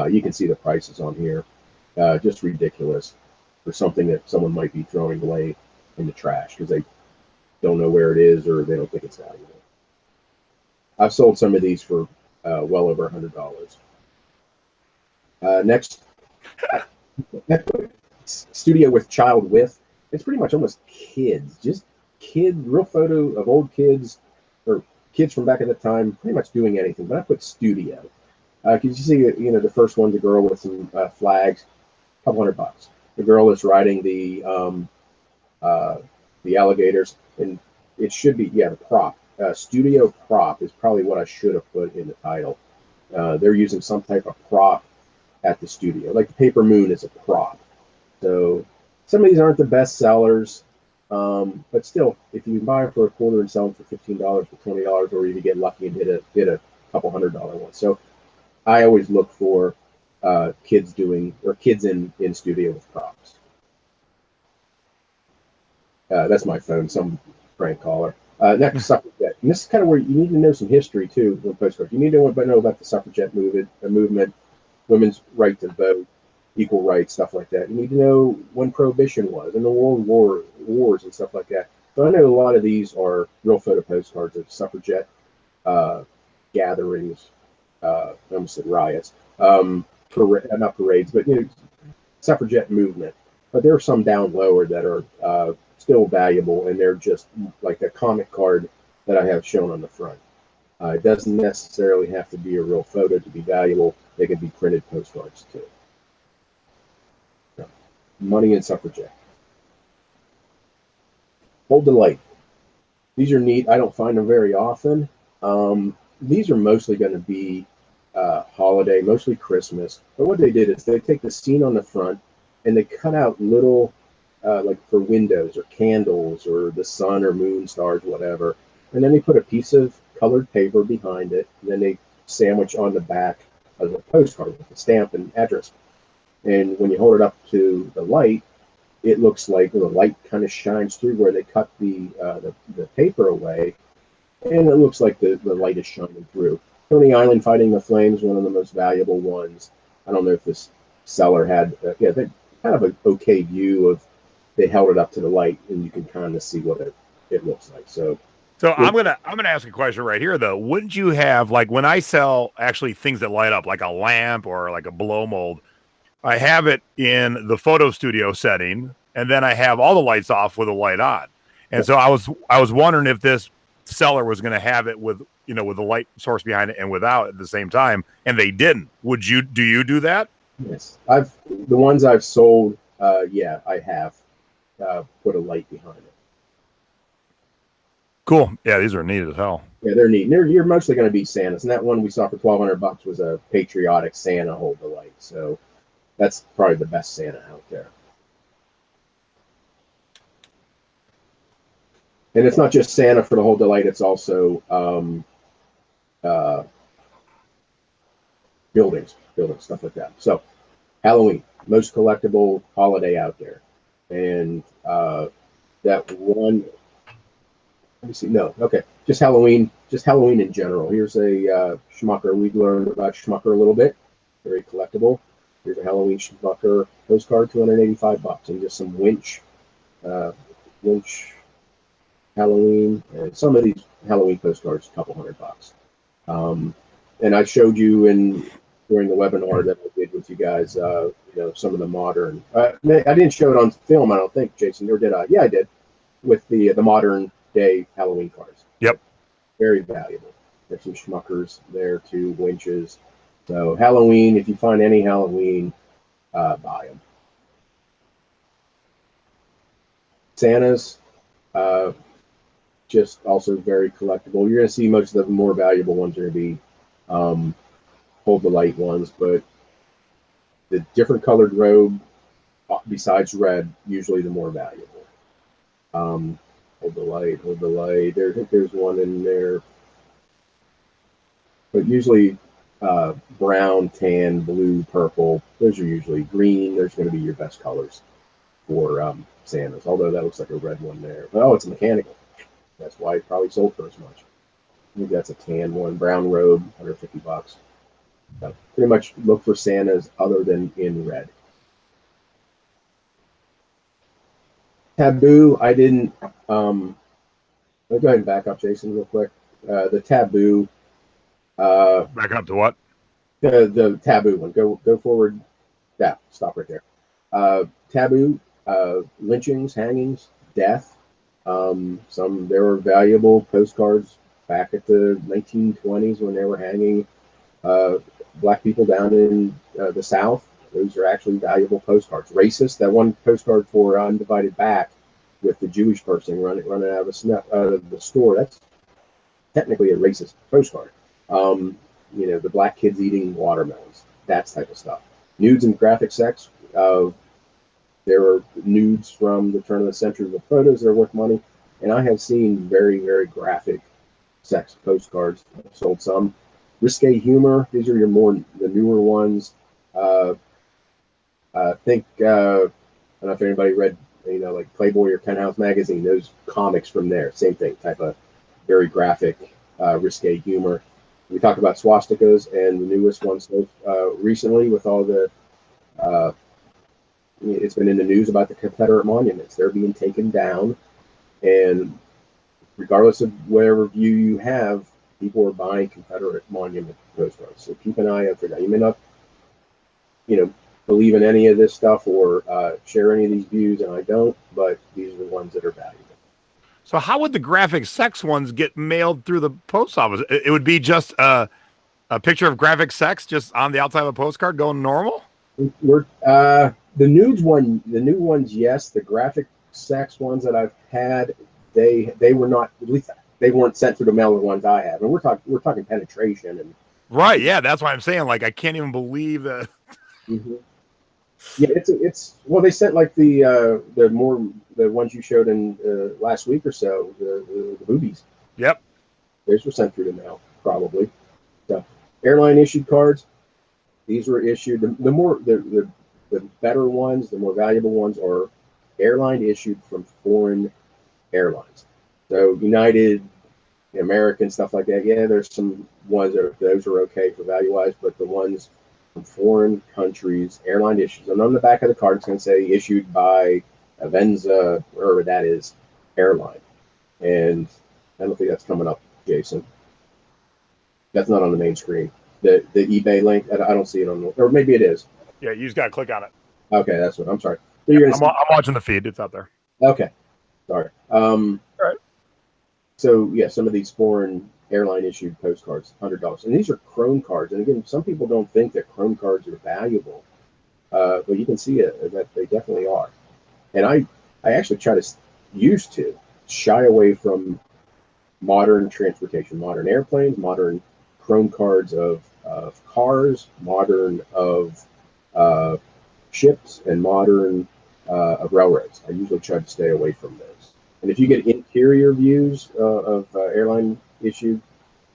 you can see the prices on here. Just ridiculous for something that someone might be throwing away in the trash because they don't know where it is or they don't think it's valuable. I've sold some of these for well over $100. Next, studio with child with. It's pretty much almost kids, just real photo of old kids or kids from back at the time, pretty much doing anything. But I put studio. Because you see, the first one's a girl with some flags, $200. The girl is riding the alligators, and it should be the prop. Studio prop is probably what I should have put in the title. They're using some type of prop at the studio, like the paper moon is a prop. So some of these aren't the best sellers, but still, if you can buy them for a quarter and sell them for $15 or $20, or you get lucky and hit a couple $100 one. So I always look for kids in studio with props. That's my phone, some prank caller. Next, suffragette. And this is kind of where you need to know some history too with postcards. You need to know about the suffragette movement, women's right to vote, equal rights, stuff like that. You need to know when Prohibition was and the wars and stuff like that. So I know a lot of these are real photo postcards of suffragette gatherings. I almost said riots, not parades, but suffragette movement. But there are some down lower that are still valuable, and they're just like a comic card that I have shown on the front. It doesn't necessarily have to be a real photo to be valuable. They can be printed postcards too. So, money and suffragette. Hold the light. These are neat. I don't find them very often. These are mostly going to be holiday, mostly Christmas. But what they did is they take the scene on the front and they cut out little, like for windows or candles or the sun or moon, stars, whatever. And then they put a piece of colored paper behind it. And then they sandwich on the back of the postcard with the stamp and address. And when you hold it up to the light, it looks like the light kind of shines through where they cut the paper away. And it looks like the light is shining through. Coney Island Fighting the Flames, one of the most valuable ones. I don't know if this seller had, they kind of an okay view of, they held it up to the light and you can kind of see what it looks like. So I'm gonna ask a question right here though. Wouldn't you have, like, when I sell actually things that light up, like a lamp or like a blow mold, I have it in the photo studio setting, and then I have all the lights off with a light on. And so I was wondering if this seller was going to have it with with the light source behind it and without at the same time, and they didn't. Do you do that? Yes, the ones I've sold. Yeah, I have put a light behind it. Cool. Yeah, these are neat as hell. Yeah, they're neat. You're mostly going to be Santas, and that one we saw for $1,200 was a patriotic Santa hold the light. So that's probably the best Santa out there. And it's not just Santa for the hold the light; it's also buildings, stuff like that. So Halloween, most collectible holiday out there, and that one. Let me see. No, okay. Just Halloween in general. Here's a Schmucker. We've learned about Schmucker a little bit. Very collectible. Here's a Halloween Schmucker postcard, $285, and just some winch Halloween. And some of these Halloween postcards, a couple $100. And I showed you during the webinar that I did with you guys, some of the modern. I didn't show it on film, I don't think, Jason, or did I? Yeah, I did, with the modern day Halloween cards. Yep. Very valuable. There's some Schmuckers there too, winches. So Halloween, if you find any Halloween, buy them. Santas, just also very collectible. You're going to see most of the more valuable ones are going to be hold the light ones, but the different colored robe, besides red, usually the more valuable. Hold the light. There's one in there. But usually brown, tan, blue, purple, those are usually green. There's going to be your best colors for Santas, although that looks like a red one there. Oh, it's a mechanical. That's why it probably sold for as much. Maybe that's a tan one. Brown robe, $150. So pretty much look for Santas other than in red. Taboo, I didn't. Let's go ahead and back up, Jason, real quick. The Taboo. Back up to what? The Taboo one. Go forward. Yeah, stop right there. Taboo, lynchings, hangings, death. There were valuable postcards back at the 1920s when they were hanging black people down in the South. Those are actually valuable postcards. Racist, that one postcard for Undivided Back with the Jewish person running out of the store, that's technically a racist postcard. The black kids eating watermelons, that type of stuff. Nudes and graphic sex. There are nudes from the turn of the century with photos that are worth money. And I have seen very, very graphic sex postcards. I've sold some. Risque humor. These are the newer ones. Uh, think I don't know if anybody read, like Playboy or Penthouse magazine. Those comics from there, same thing, type of very graphic, risque humor. We talked about swastikas and the newest ones recently with all the. Uh, it's been in the news about the Confederate monuments. They're being taken down, and regardless of whatever view you have, people are buying Confederate monument postcards. So keep an eye out for that. You may not, believe in any of this stuff or share any of these views, and I don't, but these are the ones that are valuable. So how would the graphic sex ones get mailed through the post office? It would be just a picture of graphic sex just on the outside of a postcard going normal? We're the new ones, yes. The graphic sex ones that I've had, they were not, at least they weren't sent through the mail. The ones I have, and we're talking penetration and Right. Yeah, that's why I'm saying, like, I can't even believe that. mm-hmm. Yeah, it's well, they sent like the ones you showed in last week or so, the boobies. Yep. Those were sent through the mail, probably. So, airline issued cards. These were issued. The better ones, the more valuable ones, are airline issued from foreign airlines. So United, American, stuff like that. Yeah, there's some ones those are okay for value wise, but the ones from foreign countries, airline issues, and on the back of the card it's going to say issued by Avenza, wherever that is, airline. And I don't think that's coming up, Jason. That's not on the main screen. The eBay link, I don't see it on the, or maybe it is. Yeah, you just got to click on it. Okay, that's what I'm sorry. So you're I'm watching the feed. It's out there. Okay, sorry. All right. So yeah, some of these foreign airline issued postcards, $100, and these are Chrome cards. And again, some people don't think that Chrome cards are valuable, but you can see that they definitely are. And I actually used to shy away from modern transportation, modern airplanes, modern Chrome cards of cars, modern of ships, and modern of railroads. I usually try to stay away from those. And if you get interior views of airline issued,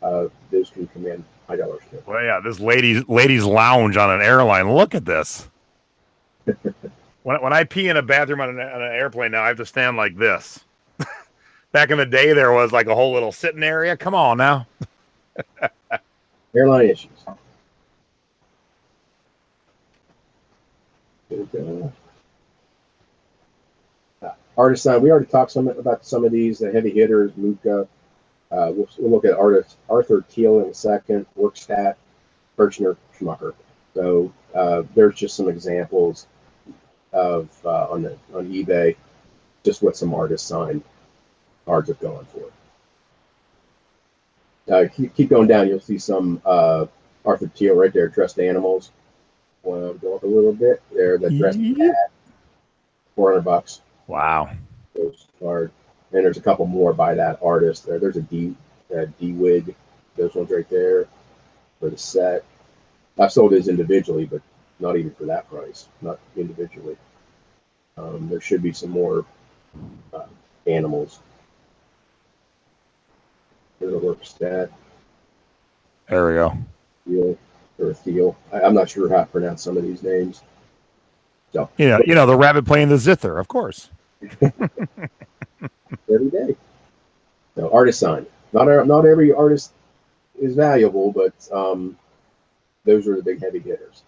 those can command high dollars too. Well, yeah, this ladies lounge on an airline. Look at this. When I pee in a bathroom on an airplane now, I have to stand like this. Back in the day, there was like a whole little sitting area. Come on now. Airline issues. Artisan. We already talked about some of these. The heavy hitters, Luca. We'll look at Arthur Thiel in a second. Workstat, Birchner, Schmucker. So there's just some examples of on eBay, just what some artists signed cards have gone for. Keep going down. You'll see some Arthur Thiel right there. Dressed animals. Want to go up a little bit there. The dressed cat. $400. Wow. Postcard. And there's a couple more by that artist. There's a D-Wig. Those ones right there for the set. I've sold his individually, but not even for that price. Not individually. There should be some more animals. There's a work stat. There we go. Thiel or Thiel. I'm not sure how to pronounce some of these names. So the rabbit playing the zither, of course. Every day. So artisan. Not every artist is valuable, but those are the big heavy hitters.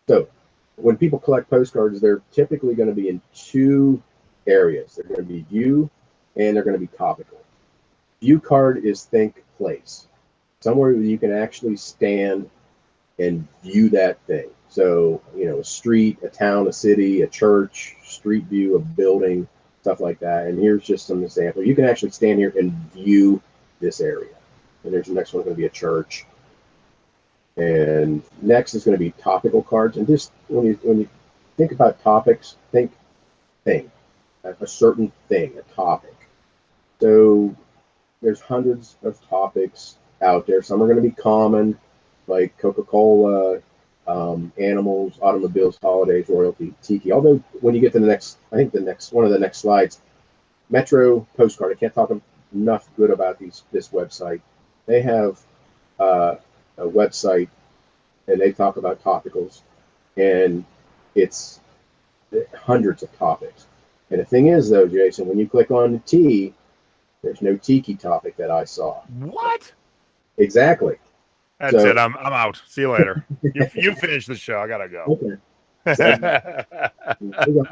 So when people collect postcards, they're typically going to be in two areas. They're going to be view and they're going to be topical. View card is think place. Somewhere you can actually stand and view that thing. So, a street, a town, a city, a church, street view, a building, stuff like that. And here's just some examples. You can actually stand here and view this area. And there's the next one going to be a church. And next is going to be topical cards. And just when you think about topics, think thing, a certain thing, a topic. So there's hundreds of topics out there. Some are going to be common, like Coca-Cola, animals, automobiles, holidays, royalty, tiki. Although when you get to one of the next slides, Metro Postcard. I can't talk enough good about this website. They have a website, and they talk about topicals. and it's hundreds of topics. And the thing is, though, Jason, when you click on the T, there's no tiki topic that I saw. What? Exactly. That's So it. I'm out. See you later. You finish the show. I gotta go. okay. So, there's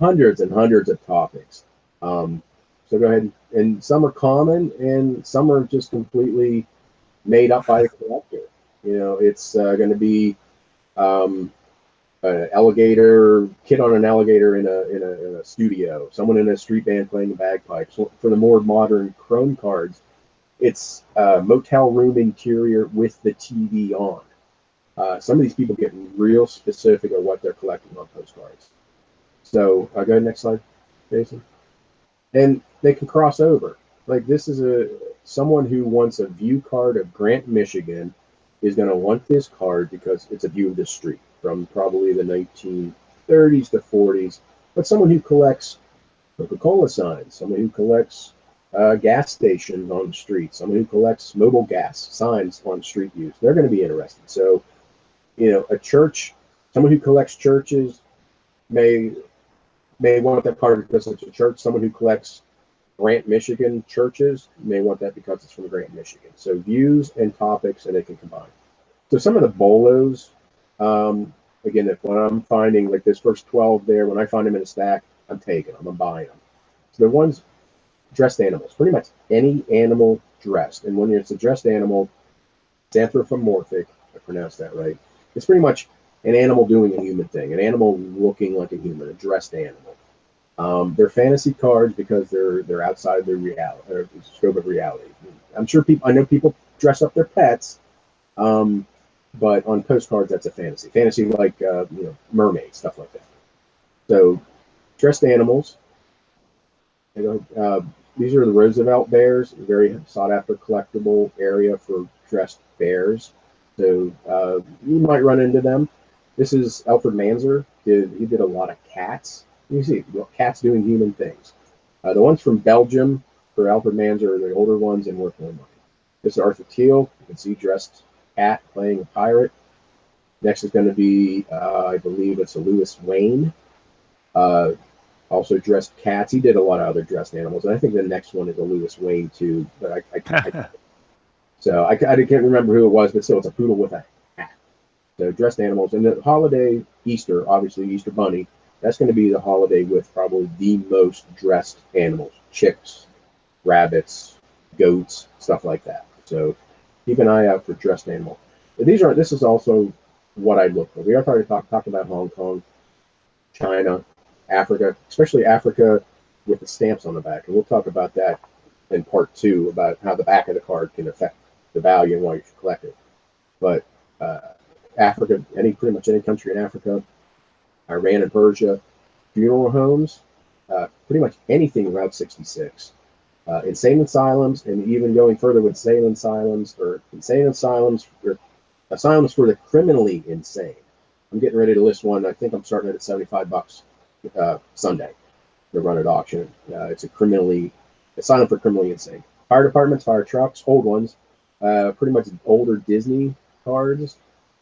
hundreds and hundreds of topics. So go ahead, and some are common, and some are just completely made up by the collector. You know, it's going to be um, an alligator kid on an alligator in a studio, someone in a street band playing the bagpipes. For the more modern Chrome cards, it's a motel room interior with the TV on. Some of these people get real specific of what they're collecting on postcards. So go ahead, next slide, Jason. And they can cross over. Like this is someone who wants a view card of Grant, Michigan, is going to want this card because it's a view of the street from probably the 1930s to 40s. But someone who collects Coca-Cola signs, someone who collects gas stations on the street, someone who collects mobile gas signs on street views, they're going to be interested. So, you know, a church, someone who collects churches may want that card because it's a church. Someone who collects Grant, Michigan churches may want that because it's from Grant, Michigan. So views and topics, and they can combine. So some of the BOLOs, again, if when I'm finding like this first 12 there, when I find them in a stack, I'm taking them, I'm buying them. So the ones dressed animals, pretty much any animal dressed. And when it's a dressed animal, it's anthropomorphic, I pronounced that right. It's pretty much an animal doing a human thing, an animal looking like a human, a dressed animal. They're fantasy cards because they're outside their reality or scope of reality. I'm sure I know people dress up their pets, but on postcards that's a fantasy. Fantasy like mermaids, stuff like that. So dressed animals. These are the Roosevelt bears, a very sought after collectible area for dressed bears. So you might run into them. This is Alfred Manzer. He did a lot of cats. You see, cats doing human things. The ones from Belgium for Alfred Manzer are the older ones and worth more money. This is Arthur Teal. You can see dressed cat playing a pirate. Next is going to be, I believe it's a Lewis Wayne. Also dressed cats. He did a lot of other dressed animals. And I think the next one is a Lewis Wayne too. But I can't remember who it was, but still, it's a poodle with a hat. So dressed animals. And the holiday, Easter, obviously Easter Bunny, that's going to be the holiday with probably the most dressed animals. Chicks, rabbits, goats, stuff like that. So keep an eye out for dressed animals. This is also what I look for. We are talking about Hong Kong, China, Africa, especially Africa with the stamps on the back. And we'll talk about that in part 2 about how the back of the card can affect the value and why you should collect it. But Africa, pretty much any country in Africa, Iran and Persia, funeral homes, pretty much anything Route 66. Insane asylums, and even going further with insane asylums or asylums for the criminally insane. I'm getting ready to list one. I think I'm starting it at $75 Sunday to run at auction. It's asylum for criminally insane. Fire departments, fire trucks, old ones, pretty much older Disney cards.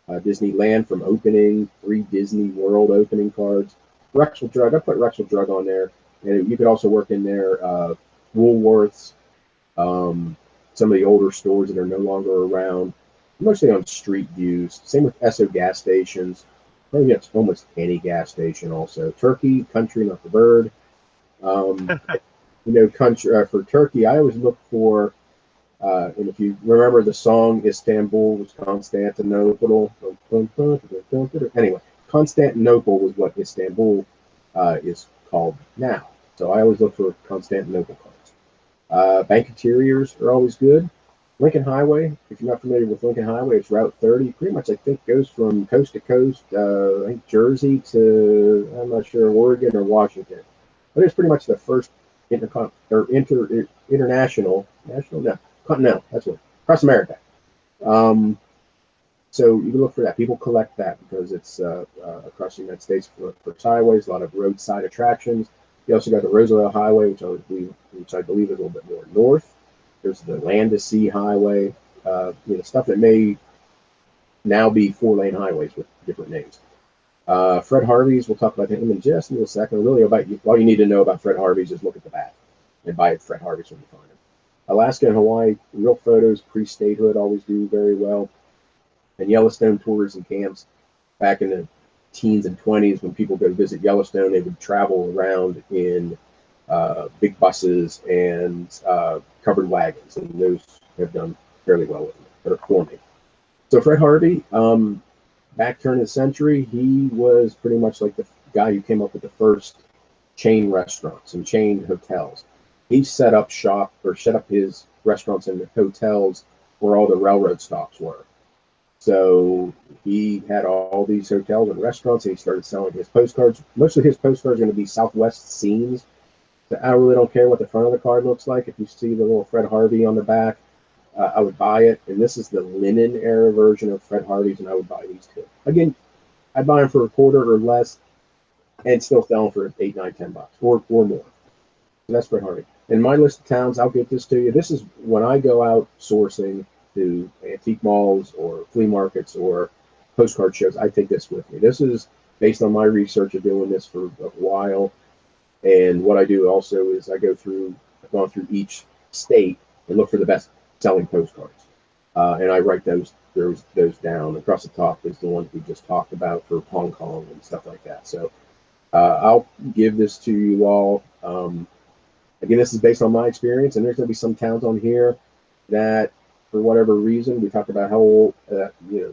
Disneyland from opening, 3 Disney World opening cards. Rexall Drug, I put Rexall Drug on there. And you could also work in there Woolworths, some of the older stores that are no longer around, mostly on street views. Same with Esso gas stations. Probably gets almost any gas station also. Turkey, country, not the bird. Country for Turkey, I always look for, and if you remember the song Istanbul was Constantinople. Anyway, Constantinople was what Istanbul is called now. So I always look for Constantinople cards. Bank interiors are always good. Lincoln Highway, if you're not familiar with Lincoln Highway, it's Route 30. Pretty much, I think, goes from coast to coast, I think Jersey to, I'm not sure, Oregon or Washington. But it's pretty much the first international, continental, that's what, across America. So you can look for that. People collect that because it's across the United States for highways, a lot of roadside attractions. You also got the Roosevelt Highway, which I believe is a little bit more north. There's the Land to Sea Highway, stuff that may now be 4-lane highways with different names. Fred Harvey's, we'll talk about him in just a second. Really, all you need to know about Fred Harvey's is look at the back and buy it Fred Harvey's when you find them. Alaska and Hawaii, real photos, pre-statehood always do very well. And Yellowstone tours and camps back in the teens and 20s, when people go visit Yellowstone, they would travel around in big buses and covered wagons, and those have done fairly well for me. So Fred Harvey, back turn of the century, he was pretty much like the guy who came up with the first chain restaurants and chain hotels. He set up his restaurants and hotels where all the railroad stops were. So he had all these hotels and restaurants, and he started selling his postcards. Most of his postcards are going to be Southwest scenes. So I really don't care what the front of the card looks like. If you see the little Fred Harvey on the back, I would buy it. And this is the linen era version of Fred Harvey's, and I would buy these too. Again, I'd buy them for a quarter or less, and still sell them for $8, $9, $10 or more. So that's Fred Harvey. In my list of towns, I'll get this to you. This is when I go out sourcing to antique malls or flea markets or postcard shows. I take this with me. This is based on my research of doing this for a while. And what I do also is I've gone through each state and look for the best selling postcards. And I write those down. Across the top is the ones we just talked about for Hong Kong and stuff like that. So I'll give this to you all. Again, this is based on my experience, and there's going to be some towns on here that, for whatever reason, we talked about how old,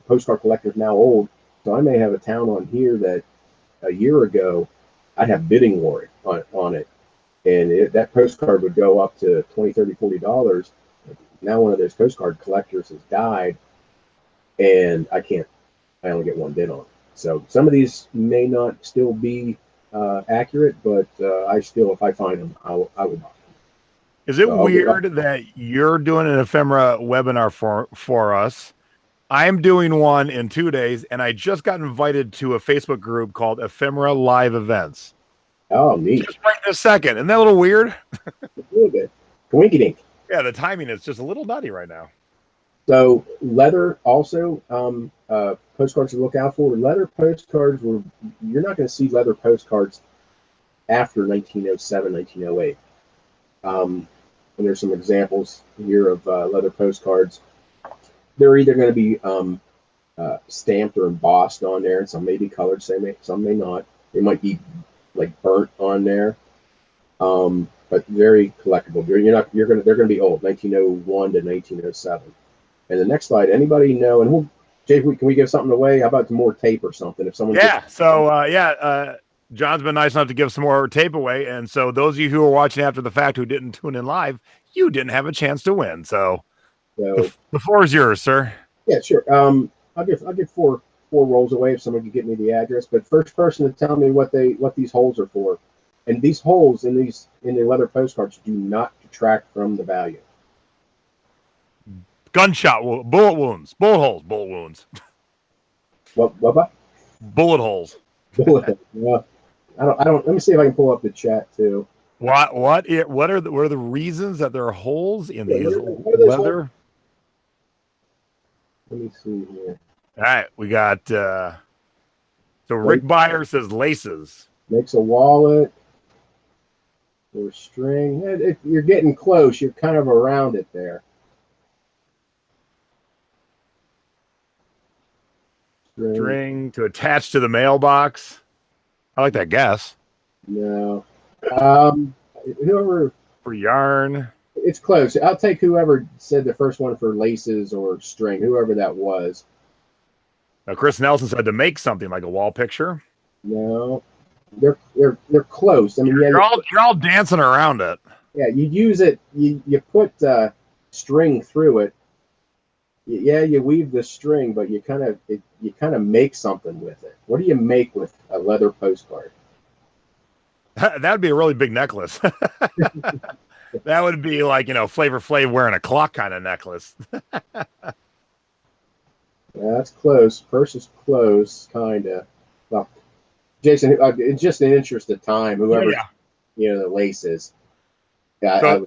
postcard collectors now old. So I may have a town on here that a year ago I'd have bidding war on it, and that postcard would go up to $20, $30, $40. Now one of those postcard collectors has died, and I only get one bid on it. So some of these may not still be accurate, but if I find them, I will buy them. Is it weird that you're doing an ephemera webinar for us? I'm doing one in 2 days, and I just got invited to a Facebook group called Ephemera Live Events. Oh, neat. Just right this second. Isn't that a little weird? A little bit. Winky-dink. Yeah, the timing is just a little nutty right now. So leather also, postcards to look out for. Leather postcards, you're not going to see leather postcards after 1907, 1908. And there's some examples here of leather postcards. They're either going to be stamped or embossed on there, and some may be colored, some may not. They might be like burnt on there, but very collectible. They're going to be old, 1901 to 1907. And the next slide, anybody know? And Jay, can we give something away? How about more tape or something? If someone John's been nice enough to give some more tape away, and so those of you who are watching after the fact who didn't tune in live, you didn't have a chance to win. So the floor is yours, sir. Yeah, sure. I'll give four rolls away if someone can get me the address. But first person to tell me what these holes are for, and these holes in the leather postcards do not detract from the value. Gunshot, bullet wounds, bullet holes, bullet wounds. What? Bullet holes. Bullet holes. I don't. Let me see if I can pull up the chat too. What are the reasons that there are holes in these leather? Let me see here. All right, we got. So Rick Byer says laces. Makes a wallet or string. You're getting close. You're kind of around it there. String to attach to the mailbox. I like that guess. No. Whoever for yarn. It's close. I'll take whoever said the first one for laces or string, whoever that was. Now, Chris Nelson said to make something like a wall picture. No, they're close. I mean, you're all dancing around it. Yeah, you use it. You put string through it. Yeah, you weave the string, but you kind of make something with it. What do you make with a leather postcard? That would be a really big necklace. That would be like, Flavor Flav wearing a clock kind of necklace. Yeah, that's close. First is close, kind of. Well, Jason, it's just an interest of time. Whoever, the laces. Yeah,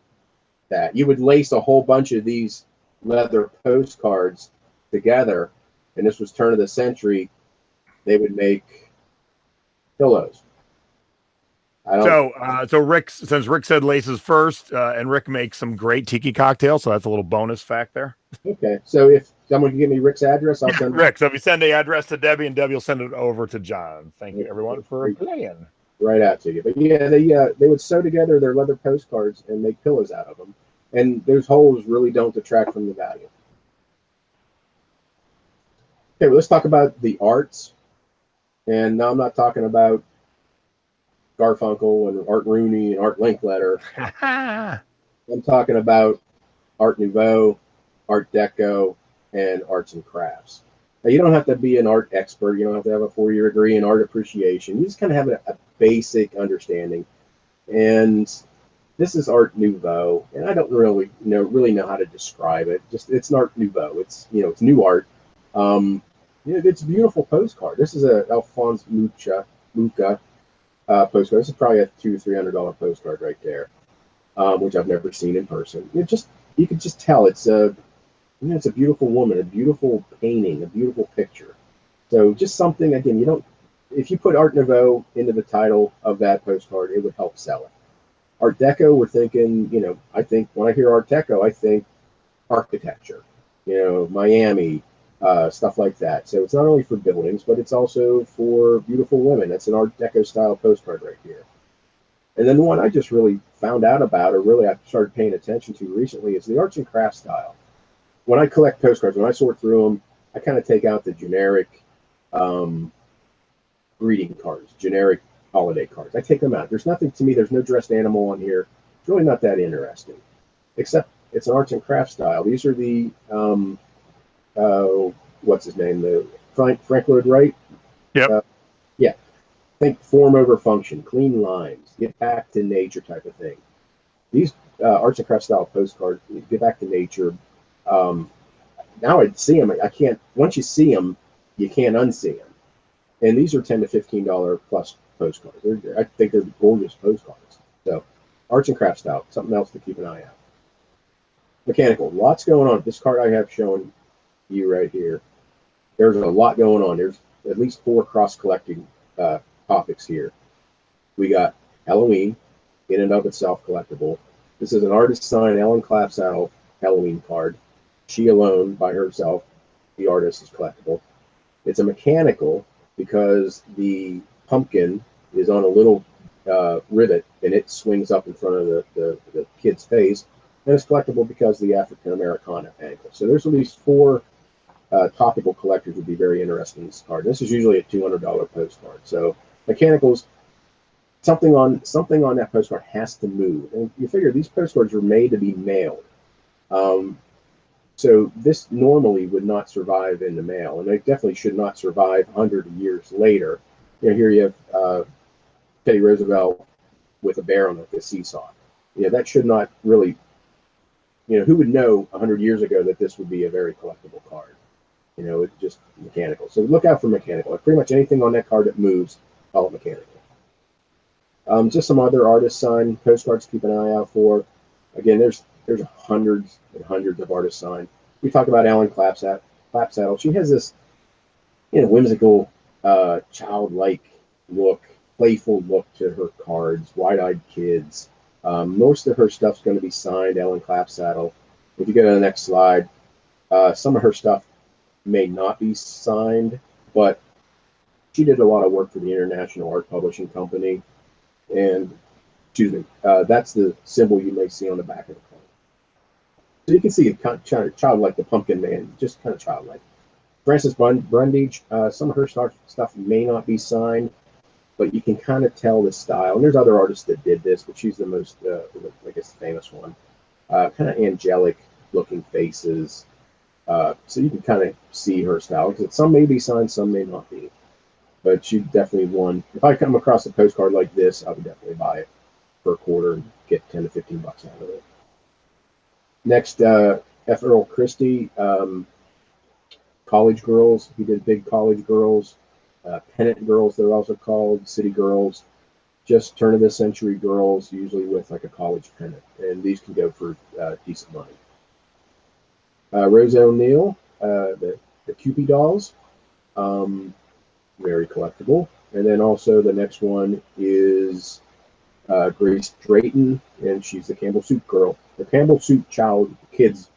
that you would lace a whole bunch of these leather postcards together, and this was turn of the century. They would make pillows. I don't. So Rick, since Rick said laces first, and Rick makes some great tiki cocktails, so that's a little bonus fact there. Okay, so if someone can give me Rick's address, I'll Yeah, send Rick. So if you send the address to Debbie, and Debbie will send it over to John. Thank you, everyone, for it playing. right out to you. But yeah, they would sew together their leather postcards and make pillows out of them, and those holes really don't detract from the value. Okay, well, let's talk about the arts, and now I'm not talking about Garfunkel and Art Rooney and Art Linkletter. I'm talking about Art Nouveau, Art Deco, and arts and crafts. Now, you don't have to be an art expert. You don't have to have a 4-year degree in art appreciation. You just kind of have a basic understanding. And this is Art Nouveau, and I don't really know how to describe it. Just it's an Art Nouveau. It's new art. It's a beautiful postcard. This is a Alphonse Mucha postcard. This is probably a $200-300 postcard right there, which I've never seen in person. You could just tell it's it's a beautiful woman, a beautiful painting, a beautiful picture. So just something, again, if you put Art Nouveau into the title of that postcard, it would help sell it. Art Deco, we're thinking, I think when I hear Art Deco, I think architecture, Miami, stuff like that. So it's not only for buildings, but it's also for beautiful women. That's an Art Deco style postcard right here. And then the one I just really found out about, or really I started paying attention to recently, is the arts and crafts style. When I collect postcards, when I sort through them, I kind of take out the generic greeting cards, generic holiday cards. I take them out. There's nothing to me. There's no dressed animal on here. It's really not that interesting, except it's an arts and crafts style. These are the what's his name? The Frank Lloyd Wright. Yep. Yeah. Think form over function, clean lines, get back to nature type of thing. These arts and crafts style postcards, get back to nature. Now I see them. I can't. Once you see them, you can't unsee them. And these are $10 to $15 plus postcards. I think they're gorgeous postcards. So, arts and crafts style, something else to keep an eye out. Mechanical, lots going on. This card I have showing you right here. There's a lot going on. There's at least 4 cross-collecting topics here. We got Halloween, in and of itself collectible. This is an artist signed Ellen Clapsaddle Halloween card. She alone, by herself, the artist, is collectible. It's a mechanical because the pumpkin is on a little rivet and it swings up in front of the kid's face. And it's collectible because of the African Americana angle. So there's at least 4 topical collectors would be very interested in this card. This is usually a $200 postcard. So mechanicals, something on that postcard has to move. And you figure these postcards are made to be mailed. So this normally would not survive in the mail, and they definitely should not survive 100 years later. Here you have Teddy Roosevelt with a bear on like a seesaw. That should not really. Who would know 100 years ago that this would be a very collectible card? It's just mechanical. So look out for mechanical. Pretty much anything on that card that moves, call it mechanical. Just some other artist signed postcards to keep an eye out for. Again, there's hundreds and hundreds of artists signed. We talked about Ellen Clapsaddle. She has this whimsical, childlike look, playful look to her cards, wide-eyed kids. Most of her stuff's going to be signed Ellen Clapsaddle. If you go to the next slide, some of her stuff may not be signed, but she did a lot of work for the International Art Publishing Company. And, that's the symbol you may see on the back of the card. So you can see it kind of childlike, the pumpkin man, just kind of childlike. Frances Brundage, some of her stuff may not be signed, but you can kind of tell the style. And there's other artists that did this, but she's the most, I guess, famous one. Kind of angelic looking faces. So you can kind of see her style. Because some may be signed, some may not be. But she definitely won. If I come across a postcard like this, I would definitely buy it for a quarter and get 10 to 15 bucks out of it. Next, F. Earl Christie, college girls. He did big college girls, pennant girls, they're also called, city girls, just turn of the century girls, usually with like a college pennant. And these can go for decent money. Rose O'Neal, the Cupid dolls, very collectible. And then also the next one is Grace Drayton, and she's the Campbell Soup girl, the Campbell Soup child kids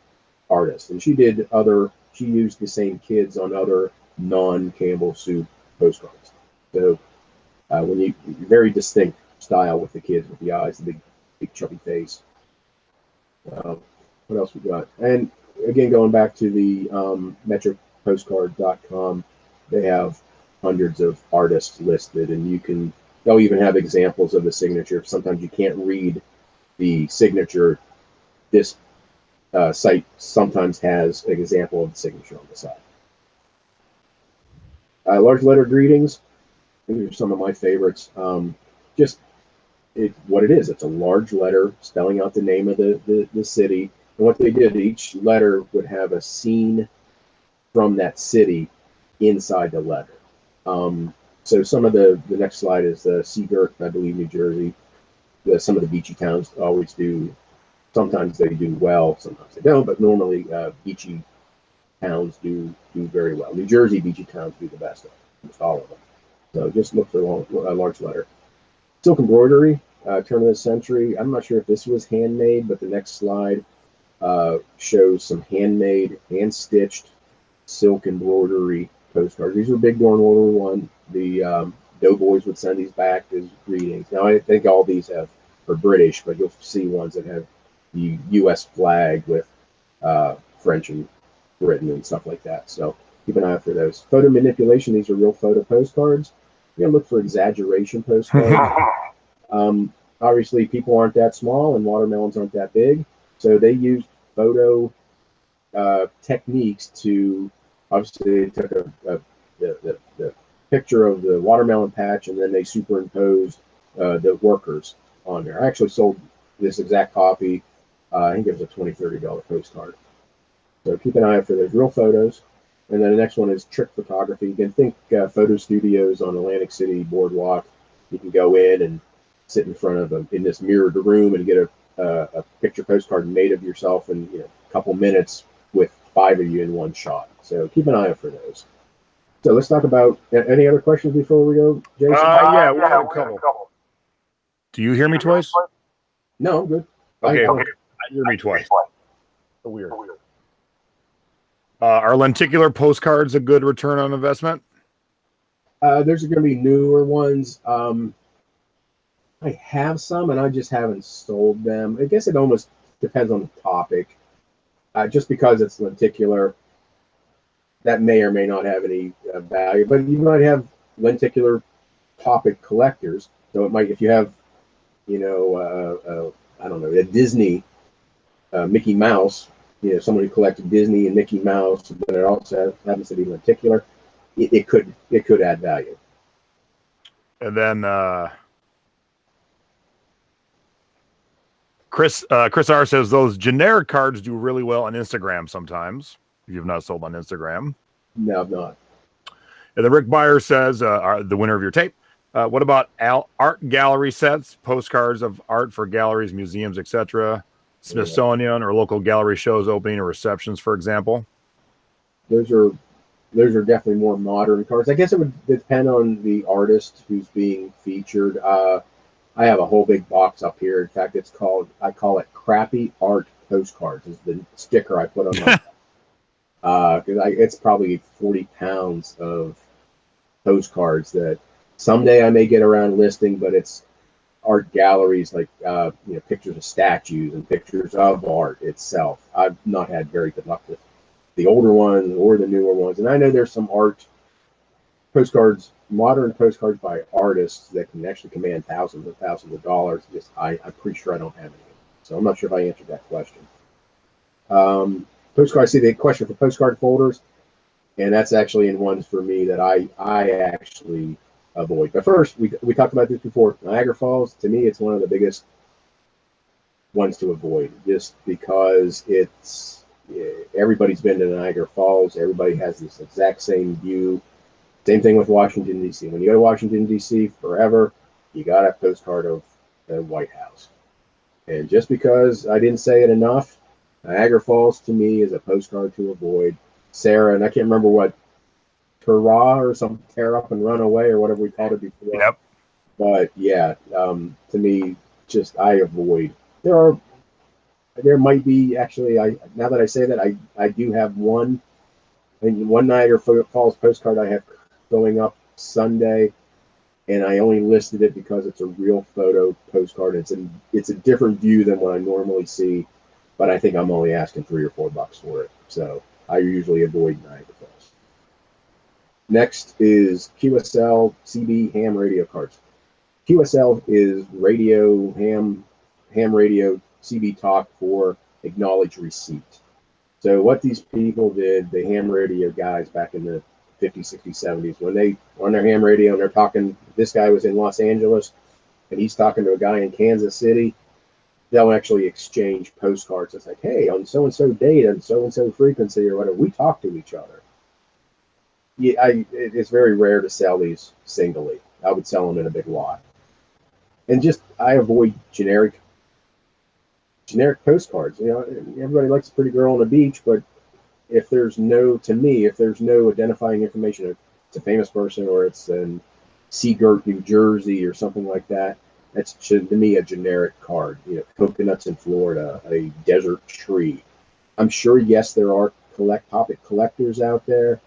artist, and she used the same kids on other non-Campbell Soup postcards. So very distinct style with the kids, with the eyes, the big chubby face. What else we got? And again, going back to the metropostcard.com, they have hundreds of artists listed, and they'll even have examples of the signature. Sometimes you can't read the signature. This site sometimes has an example of the signature on the side. Large letter greetings. These are some of my favorites. What it is. It's a large letter spelling out the name of the city. And what they did, each letter would have a scene from that city inside the letter. So some of the next slide is Seagirt, I believe, New Jersey. Some of the beachy towns always do. Sometimes they do well, sometimes they don't, but normally beachy towns do very well. New Jersey beachy towns do the best of almost all of them. So just look for a large letter. Silk embroidery, turn of the century. I'm not sure if this was handmade, but the next slide shows some handmade, hand-stitched silk embroidery postcards. These are big during World War I. The doughboys would send these back as greetings. Now, I think all these are British, but you'll see ones that have the U.S. flag with French and Britain and stuff like that. So keep an eye out for those. Photo manipulation. These are real photo postcards. You're going to look for exaggeration postcards. Obviously, people aren't that small and watermelons aren't that big. So they used photo techniques to, obviously, they took the picture of the watermelon patch and then they superimposed the workers on there. I actually sold this exact copy. I think it was a $20, $30 postcard. So keep an eye out for those real photos. And then the next one is trick photography. You can think photo studios on Atlantic City Boardwalk. You can go in and sit in front of in this mirrored room and get a picture postcard made of yourself in a couple minutes with 5 of you in one shot. So keep an eye out for those. So let's talk about any other questions before we go, Jason? Yeah, we have a couple. Do you hear me twice? No, I'm good. Okay. I hear me twice. So weird. Are lenticular postcards a good return on investment? There's going to be newer ones. I have some, and I just haven't sold them. I guess it almost depends on the topic. Just because it's lenticular, that may or may not have any value. But you might have lenticular topic collectors. So it might, if you have, I don't know, a Disney Mickey Mouse. Someone who collected Disney and Mickey Mouse, but it also happens to be lenticular. It could add value. And then Chris R says those generic cards do really well on Instagram sometimes. If you've not sold on Instagram, no, I've not. And then Rick Byer says, the winner of your tape. What about art gallery sets, postcards of art for galleries, museums, etc.? Smithsonian or local gallery shows opening or receptions, for example. Those are definitely more modern cards. I guess it would depend on the artist who's being featured. I have a whole big box up here. In fact, I call it crappy art postcards is the sticker I put on my because it's probably 40 pounds of postcards that someday I may get around listing, but it's art galleries, like pictures of statues and pictures of art itself. I've not had very good luck with the older ones or the newer ones, and I know there's some art postcards, modern postcards by artists that can actually command thousands of dollars. I'm pretty sure I don't have any, so I'm not sure if I answered that question. Postcard. I see the question for postcard folders, and that's actually in ones for me that I actually avoid. But first, we talked about this before. Niagara Falls, to me, it's one of the biggest ones to avoid, just because everybody's been to Niagara Falls. Everybody has this exact same view. Same thing with Washington, D.C. When you go to Washington, D.C. forever, you got a postcard of the White House. And just because I didn't say it enough, Niagara Falls, to me, is a postcard to avoid. Sarah, and I can't remember what hurrah or some tear up and run away or whatever we called it before. Yep. But yeah, to me, just I avoid. There might be actually. Now that I say that, I do have one. I think one night or falls postcard I have going up Sunday, and I only listed it because it's a real photo postcard. It's a different view than what I normally see, but I think I'm only asking $3 or $4 for it. So I usually avoid Niagara Falls. Next is QSL CB ham radio cards. QSL is radio ham radio CB talk for acknowledged receipt. So what these people did, the ham radio guys back in the 50s, 60s, 70s, when they on their ham radio and they're talking, this guy was in Los Angeles and he's talking to a guy in Kansas City, they'll actually exchange postcards. It's like, hey, on so-and-so date and so-and-so frequency or whatever, we talk to each other. Yeah, it's very rare to sell these singly. I would sell them in a big lot. And just, I avoid generic postcards. You know, everybody likes a pretty girl on the beach, but if there's no identifying information, if it's a famous person or it's in Seagirt, New Jersey or something like that, that's to me a generic card. You know, coconuts in Florida, a desert tree. I'm sure, yes, there are topic collectors out there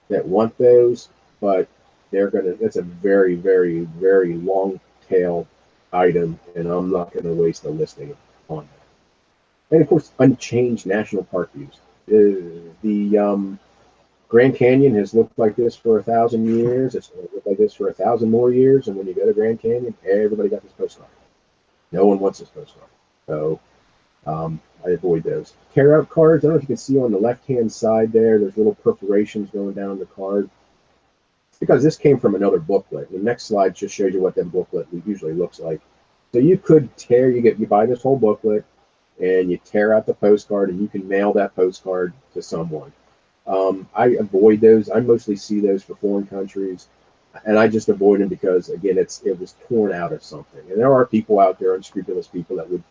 that want those, but it's a very, very, very long tail item, and I'm not going to waste a listing on that. And of course, unchanged national park views. The Grand Canyon has looked like this for 1,000 years. It's going to look like this for 1,000 more years. And when you go to Grand Canyon, everybody got this postcard. No one wants this postcard. So I avoid those. Tear out cards. I don't know if you can see on the left-hand side there, there's little perforations going down the card. It's because this came from another booklet. The next slide just shows you what that booklet usually looks like. So you could you buy this whole booklet, and you tear out the postcard, and you can mail that postcard to someone. I avoid those. I mostly see those for foreign countries, and I just avoid them because, again, it was torn out of something. And there are people out there, unscrupulous people, that would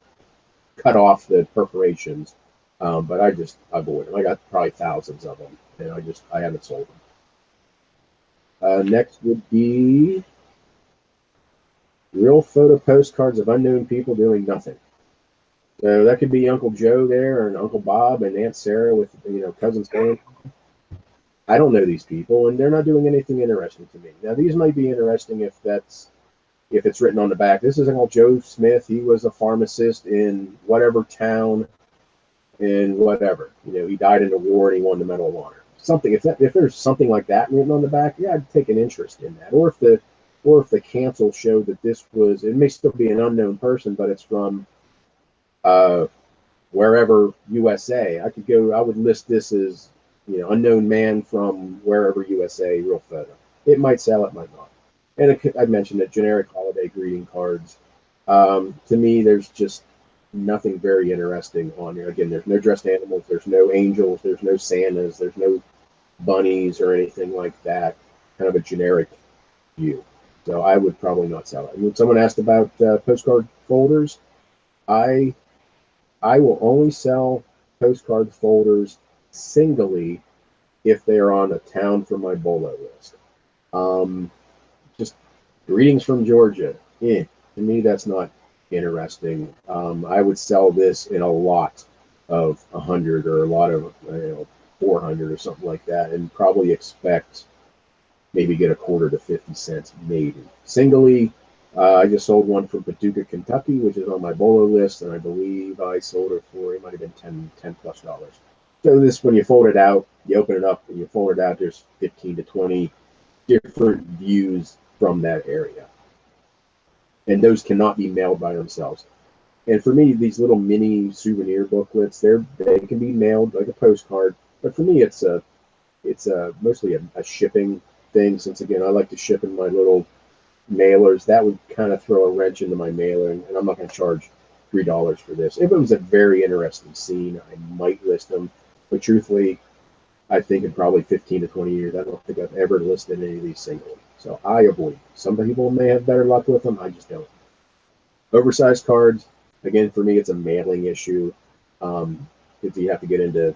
cut off the perforations, but I just avoid them. I got probably thousands of them, and I haven't sold them. Next would be real photo postcards of unknown people doing nothing. So that could be Uncle Joe there, and Uncle Bob, and Aunt Sarah with cousins going. I don't know these people, and they're not doing anything interesting to me. Now, these might be interesting if it's written on the back. This is Uncle Joe Smith. He was a pharmacist in whatever town, in whatever. He died in the war and he won the Medal of Honor. Something if there's something like that written on the back, yeah, I'd take an interest in that. Or if the cancel showed that this was, it may still be an unknown person, but it's from wherever USA. I would list this as unknown man from wherever USA, real photo. It might sell, it might not. And I mentioned that generic holiday greeting cards. To me, there's just nothing very interesting on here. Again, there's no dressed animals, there's no angels, there's no Santas, there's no bunnies or anything like that. Kind of a generic view. So I would probably not sell it. And when someone asked about postcard folders, I will only sell postcard folders singly if they are on a town from my BOLO list. Just greetings from Georgia. To me, that's not interesting. I would sell this in a lot of 100 or a lot of 400 or something like that, and probably expect maybe get a quarter to 50 cents maybe. Singly, I just sold one from Paducah, Kentucky, which is on my BOLO list, and I believe I sold it for, it might have been $10 plus. So this, when you fold it out, you open it up and you fold it out, there's 15 to 20 different views from that area. And those cannot be mailed by themselves. And for me, these little mini souvenir booklets, they can be mailed like a postcard, but for me, it's mostly a shipping thing, since again, I like to ship in my little mailers. That would kind of throw a wrench into my mailer, and I'm not going to charge $3 for this. If it was a very interesting scene, I might list them, but truthfully, I think in probably 15 to 20 years, I don't think I've ever listed any of these singly. So I avoid. Some people may have better luck with them. I just don't. Oversized cards, again, for me, it's a mailing issue. If you have to get into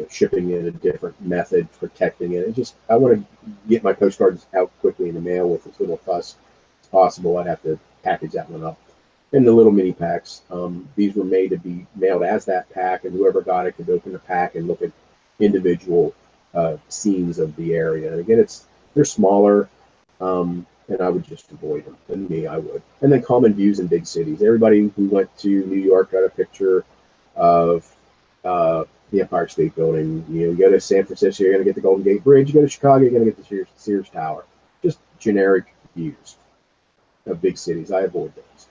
shipping in a different method, protecting it. I want to get my postcards out quickly in the mail with as little fuss as possible. I'd have to package that one up in the little mini packs. These were made to be mailed as that pack, and whoever got it could open the pack and look at individual scenes of the area. And again, they're smaller, and I would just avoid them. And me, I would. And then common views in big cities. Everybody who went to New York got a picture of the Empire State Building. You go to San Francisco, you're going to get the Golden Gate Bridge. You go to Chicago, you're going to get the Sears Tower. Just generic views of big cities. I avoid those.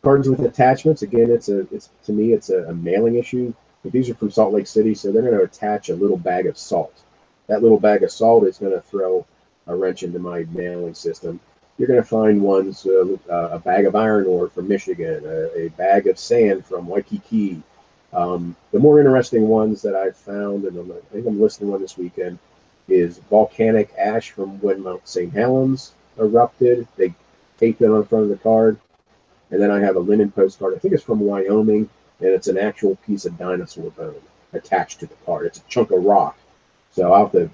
Cards with attachments. Again, it's to me, it's a mailing issue. But these are from Salt Lake City, so they're going to attach a little bag of salt. That little bag of salt is going to throw a wrench into my mailing system. You're going to find ones, a bag of iron ore from Michigan, a bag of sand from Waikiki. The more interesting ones that I've found, and I think I'm listing one this weekend, is volcanic ash from when Mount St. Helens erupted. They taped it on the front of the card. And then I have a linen postcard. I think it's from Wyoming, and it's an actual piece of dinosaur bone attached to the card. It's a chunk of rock. So I'll have to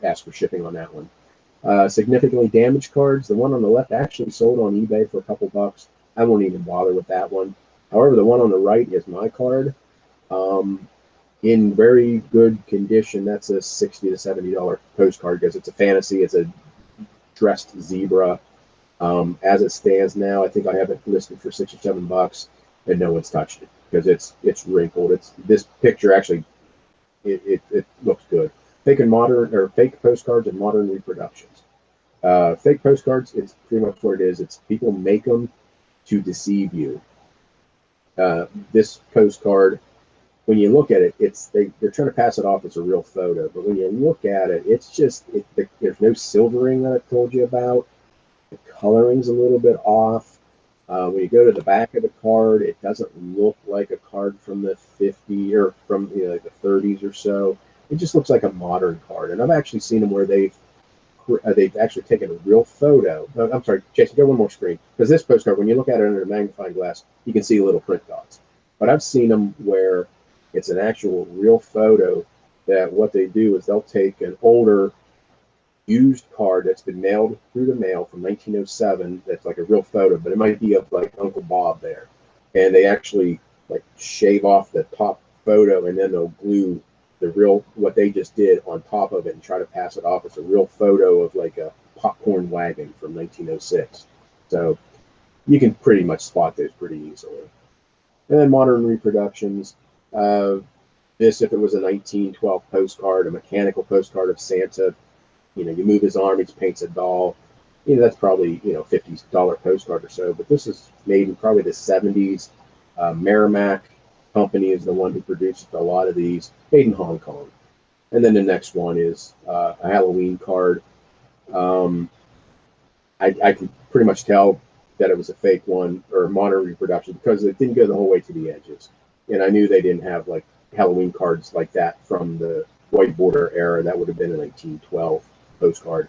ask for shipping on that one. Significantly damaged cards. The one on the left actually sold on eBay for a couple bucks. I won't even bother with that one. However, the one on the right is my card. In very good condition. That's a $60 to $70 postcard because it's a fantasy. It's a dressed zebra. As it stands now, I think I have it listed for $6 or $7, and no one's touched it because it's wrinkled. This picture actually it looks good. Fake postcards and modern reproductions. Fake postcards, it's pretty much what it is. It's people make them to deceive you. This postcard, when you look at it, they're trying to pass it off as a real photo, but when you look at it, it's just there's no silvering that I told you about. The coloring's a little bit off. When you go to the back of the card, it doesn't look like a card from the 50s or from like the 30s or so. It just looks like a modern card. And I've actually seen them where they've actually taken a real photo. I'm sorry, Jason, go one more screen. Because this postcard, when you look at it under a magnifying glass, you can see the little print dots. But I've seen them where it's an actual real photo that what they do is they'll take an older used card that's been mailed through the mail from 1907 that's like a real photo, but it might be of like Uncle Bob there. And they actually like shave off the top photo and then they'll glue the real what they just did on top of it and try to pass it off as a real photo of like a popcorn wagon from 1906. So you can pretty much spot those pretty easily. And then modern reproductions. This, if it was a 1912 postcard, a mechanical postcard of Santa, you move his arm, he paints a doll. That's probably, $50 postcard or so. But this is made in probably the 70s. Merrimack Company is the one who produced a lot of these, made in Hong Kong. And then the next one is a Halloween card. I can pretty much tell that it was a fake one or a modern reproduction because it didn't go the whole way to the edges. And I knew they didn't have like Halloween cards like that from the white border era. That would have been a 1912 postcard.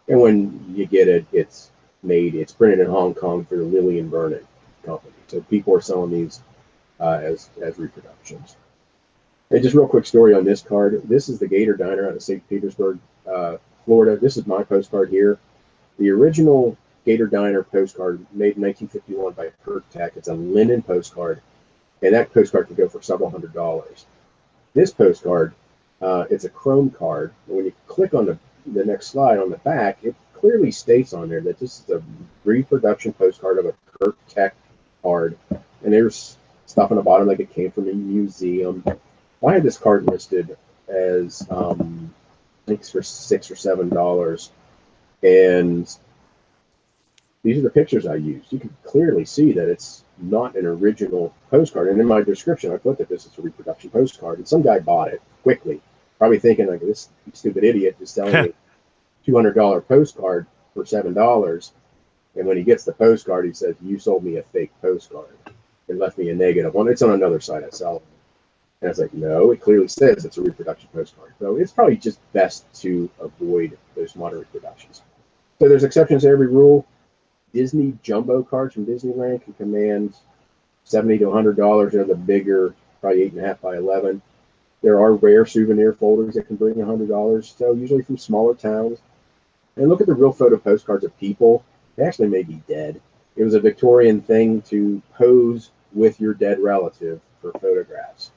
And when you get it, it's printed in Hong Kong for the Lilly and Vernon company. So people are selling these as reproductions. And just real quick story on this card. This is the Gator Diner out of St. Petersburg, Florida. This is my postcard here. The original Gator Diner postcard made in 1951 by Kurt Tech. It's a linen postcard, and that postcard could go for several $100s. This postcard, it's a chrome card. And when you click on the next slide on the back, it clearly states on there that this is a reproduction postcard of a Kurt Tech card. And there's stuff on the bottom like it came from a museum. I had this card listed as I think it's for $6 or $7, and these are the pictures I used. You can clearly see that it's not an original postcard. And in my description, I put that this is a reproduction postcard. And some guy bought it quickly, probably thinking like this stupid idiot is selling a $200 postcard for $7. And when he gets the postcard, he says, "You sold me a fake postcard and left me a negative one." It's on another site I sell. And I was like, no, it clearly says it's a reproduction postcard. So it's probably just best to avoid those modern reproductions. So there's exceptions to every rule. Disney jumbo cards from Disneyland can command $70 to $100. They're the bigger, probably 8.5 by 11. There are rare souvenir folders that can bring $100, so usually from smaller towns. And look at the real photo postcards of people. They actually may be dead. It was a Victorian thing to pose with your dead relative for photographs.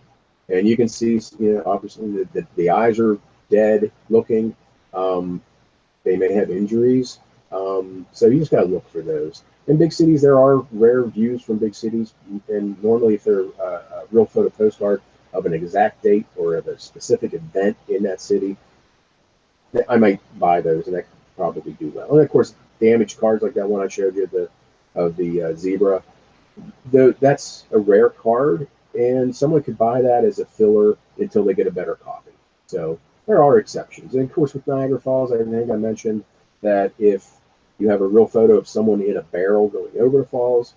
And you can see, obviously the eyes are dead looking. They may have injuries. So you just got to look for those. In big cities, there are rare views from big cities. And normally if they're a real photo postcard of an exact date or of a specific event in that city, I might buy those, and that could probably do well. And of course, damaged cards like that one I showed you, of the zebra, that's a rare card, and someone could buy that as a filler until they get a better copy. So there are exceptions. And of course, with Niagara Falls, I think I mentioned that if you have a real photo of someone in a barrel going over the falls,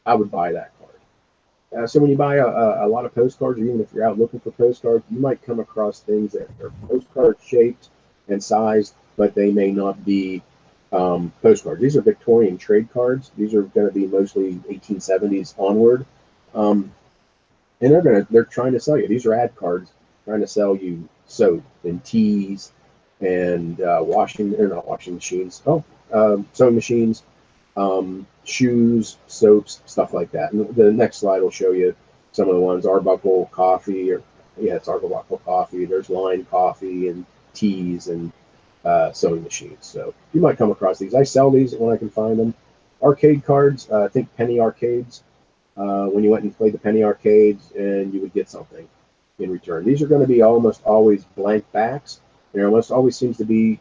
I would buy that card. So when you buy a lot of postcards, or even if you're out looking for postcards, you might come across things that are postcard shaped and sized, but they may not be postcards. These are Victorian trade cards. These are going to be mostly 1870s onward, and they're trying to sell you. These are ad cards trying to sell you soap and teas and not washing machines. Sewing machines, shoes, soaps, stuff like that. And the next slide will show you some of the ones. Arbuckle coffee, it's Arbuckle coffee. There's Line coffee and teas and sewing machines. So you might come across these. I sell these when I can find them. Arcade cards, think penny arcades. When you went and played the penny arcades, and you would get something in return. These are going to be almost always blank backs. There almost always seems to be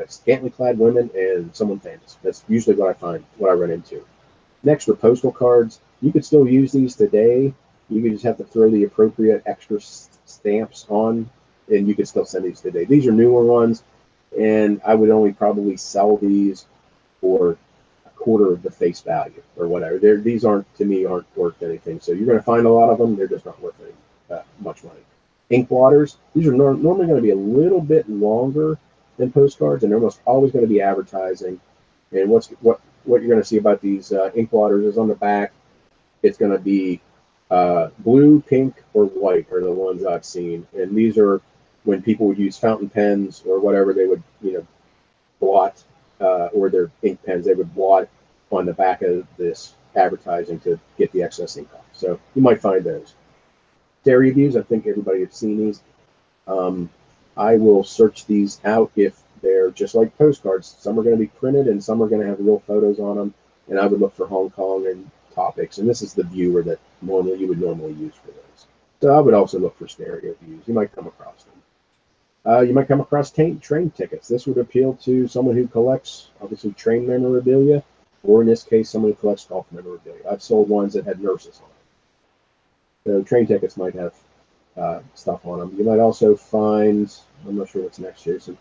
scantily clad women and someone famous. That's usually what I run into. Next are postal cards. You could still use these today. You could just have to throw the appropriate extra stamps on, and you could still send these today. These are newer ones, and I would only probably sell these for a quarter of the face value or whatever. These aren't worth anything. So you're going to find a lot of them. They're just not worth much money. Ink blotters. These are normally going to be a little bit longer than postcards, and they're almost always going to be advertising. And what you're going to see about these ink blotters is on the back, it's going to be blue, pink, or white are the ones I've seen. And these are when people would use fountain pens or whatever, they would blot or their ink pens, they would blot on the back of this advertising to get the excess ink off. So you might find those. Stereo views, I think everybody has seen these. I will search these out if they're just like postcards. Some are going to be printed and some are going to have real photos on them. And I would look for Hong Kong and topics. And this is the viewer that you would normally use for those. So I would also look for stereo views. You might come across them. You might come across train tickets. This would appeal to someone who collects, obviously, train memorabilia, or in this case, someone who collects golf memorabilia. I've sold ones that had nurses on them. So train tickets might have stuff on them. You might also find, I'm not sure what's next, Jason,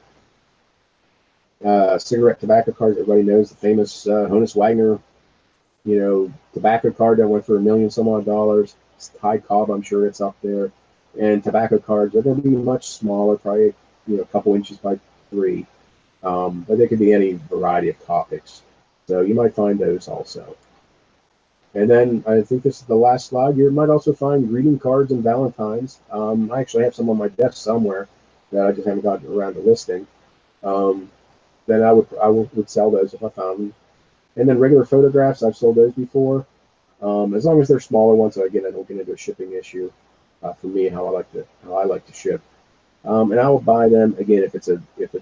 cigarette tobacco cards. Everybody knows the famous Honus Wagner, tobacco card that went for $1 million some odd dollars. It's Ty Cobb, I'm sure it's up there. And tobacco cards are going to be much smaller, probably a couple inches by 3, but they could be any variety of topics. So you might find those also. And then I think this is the last slide. You might also find greeting cards and Valentines. I actually have some on my desk somewhere that I just haven't gotten around to listing. Then I would sell those if I found them. And then regular photographs, I've sold those before. As long as they're smaller ones, so again, I don't get into a shipping issue. For me, how I like to ship. And I will buy them again if it's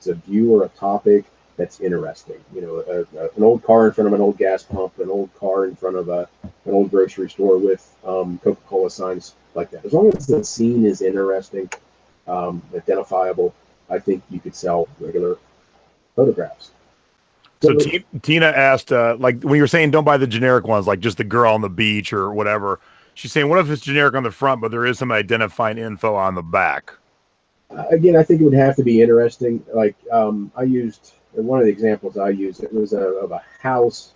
a view or a topic that's interesting. An old car in front of an old gas pump, an old car in front of an old grocery store with Coca-Cola signs like that. As long as the scene is interesting, identifiable, I think you could sell regular photographs. So Tina asked, like when you're saying don't buy the generic ones, like just the girl on the beach or whatever. She's saying, what if it's generic on the front, but there is some identifying info on the back? Again, I think it would have to be interesting. Like I used one of the examples I used. It was of a house,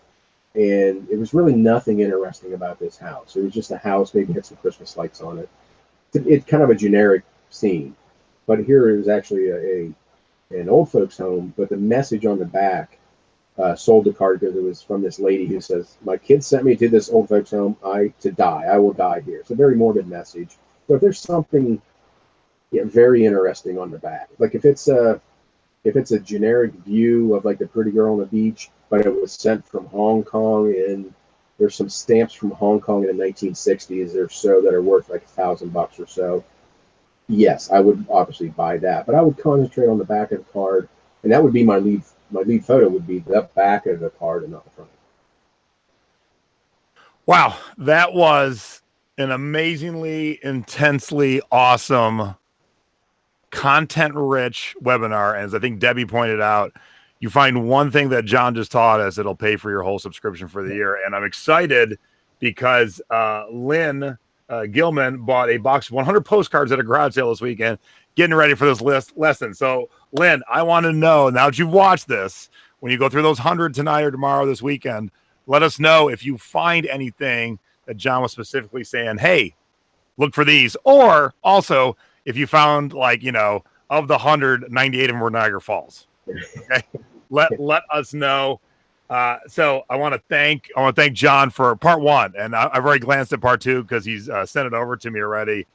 and it was really nothing interesting about this house. It was just a house, maybe had some Christmas lights on it. It's kind of a generic scene, but here it was actually an old folks' home. But the message on the back sold the card because it was from this lady who says, "My kids sent me to this old folks' home. I will die here." It's a very morbid message. But if there's something Yeah, very interesting on the back. Like if it's a generic view of like the pretty girl on the beach, but it was sent from Hong Kong, and there's some stamps from Hong Kong in the 1960s or so that are worth like $1,000 or so. Yes, I would obviously buy that, but I would concentrate on the back of the card, and that would be my lead. My lead photo would be the back of the card and not the front. Wow, that was an amazingly, intensely awesome, content-rich webinar. And as I think Debbie pointed out, you find one thing that John just taught us, it'll pay for your whole subscription for the year. And I'm excited because Lynn Gilman bought a box of 100 postcards at a garage sale this weekend, getting ready for this lesson. So, Lynn, I want to know, now that you've watched this, when you go through those 100 tonight or tomorrow this weekend, let us know if you find anything that John was specifically saying, hey, look for these. Or also, if you found, like, you know, of the 100, 98 of them were Niagara Falls. Okay, let us know. So I want to thank John for part one, and I've already glanced at part two because he's sent it over to me already.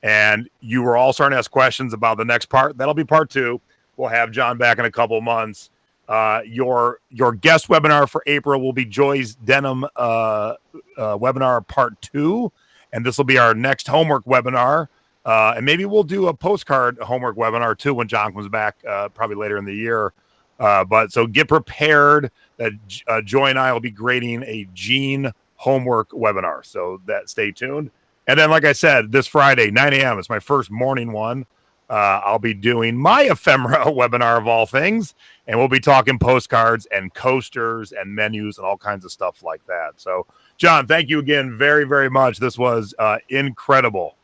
And you were all starting to ask questions about the next part. That'll be part two. We'll have John back in a couple of months. Your guest webinar for April will be Joy's denim webinar part two, and this will be our next homework webinar. And maybe we'll do a postcard homework webinar too when John comes back, probably later in the year. But so get prepared that Joy and I will be grading a jean homework webinar. So that stay tuned. And then, like I said, this Friday, 9 a.m. It's my first morning one. I'll be doing my ephemera webinar of all things, and we'll be talking postcards and coasters and menus and all kinds of stuff like that. So, John, thank you again very, very much. This was incredible.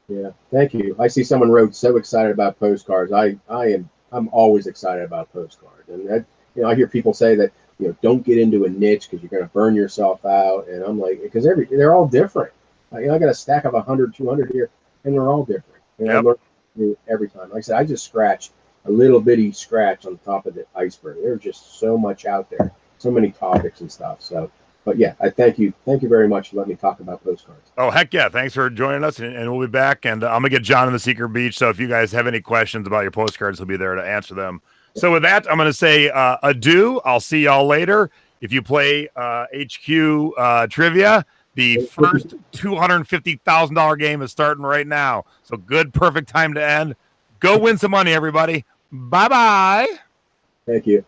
Yeah, thank you. I see someone wrote so excited about postcards. I'm always excited about postcards, and that, you know, I hear people say that, you know, don't get into a niche because you're going to burn yourself out, and I'm like, because they're all different. I got a stack of 100, 200 here, and they're all different. And I learn every time. Like I said, I just scratched a little bitty scratch on the top of the iceberg. There's just so much out there, so many topics and stuff. So, but yeah, I thank you very much for letting me talk about postcards. Oh, heck yeah. Thanks for joining us, and we'll be back. And I'm going to get John in the Secret Beach. So if you guys have any questions about your postcards, he'll be there to answer them. So with that, I'm going to say adieu. I'll see y'all later. If you play HQ Trivia, the first $250,000 game is starting right now. So good, perfect time to end. Go win some money, everybody. Bye-bye. Thank you.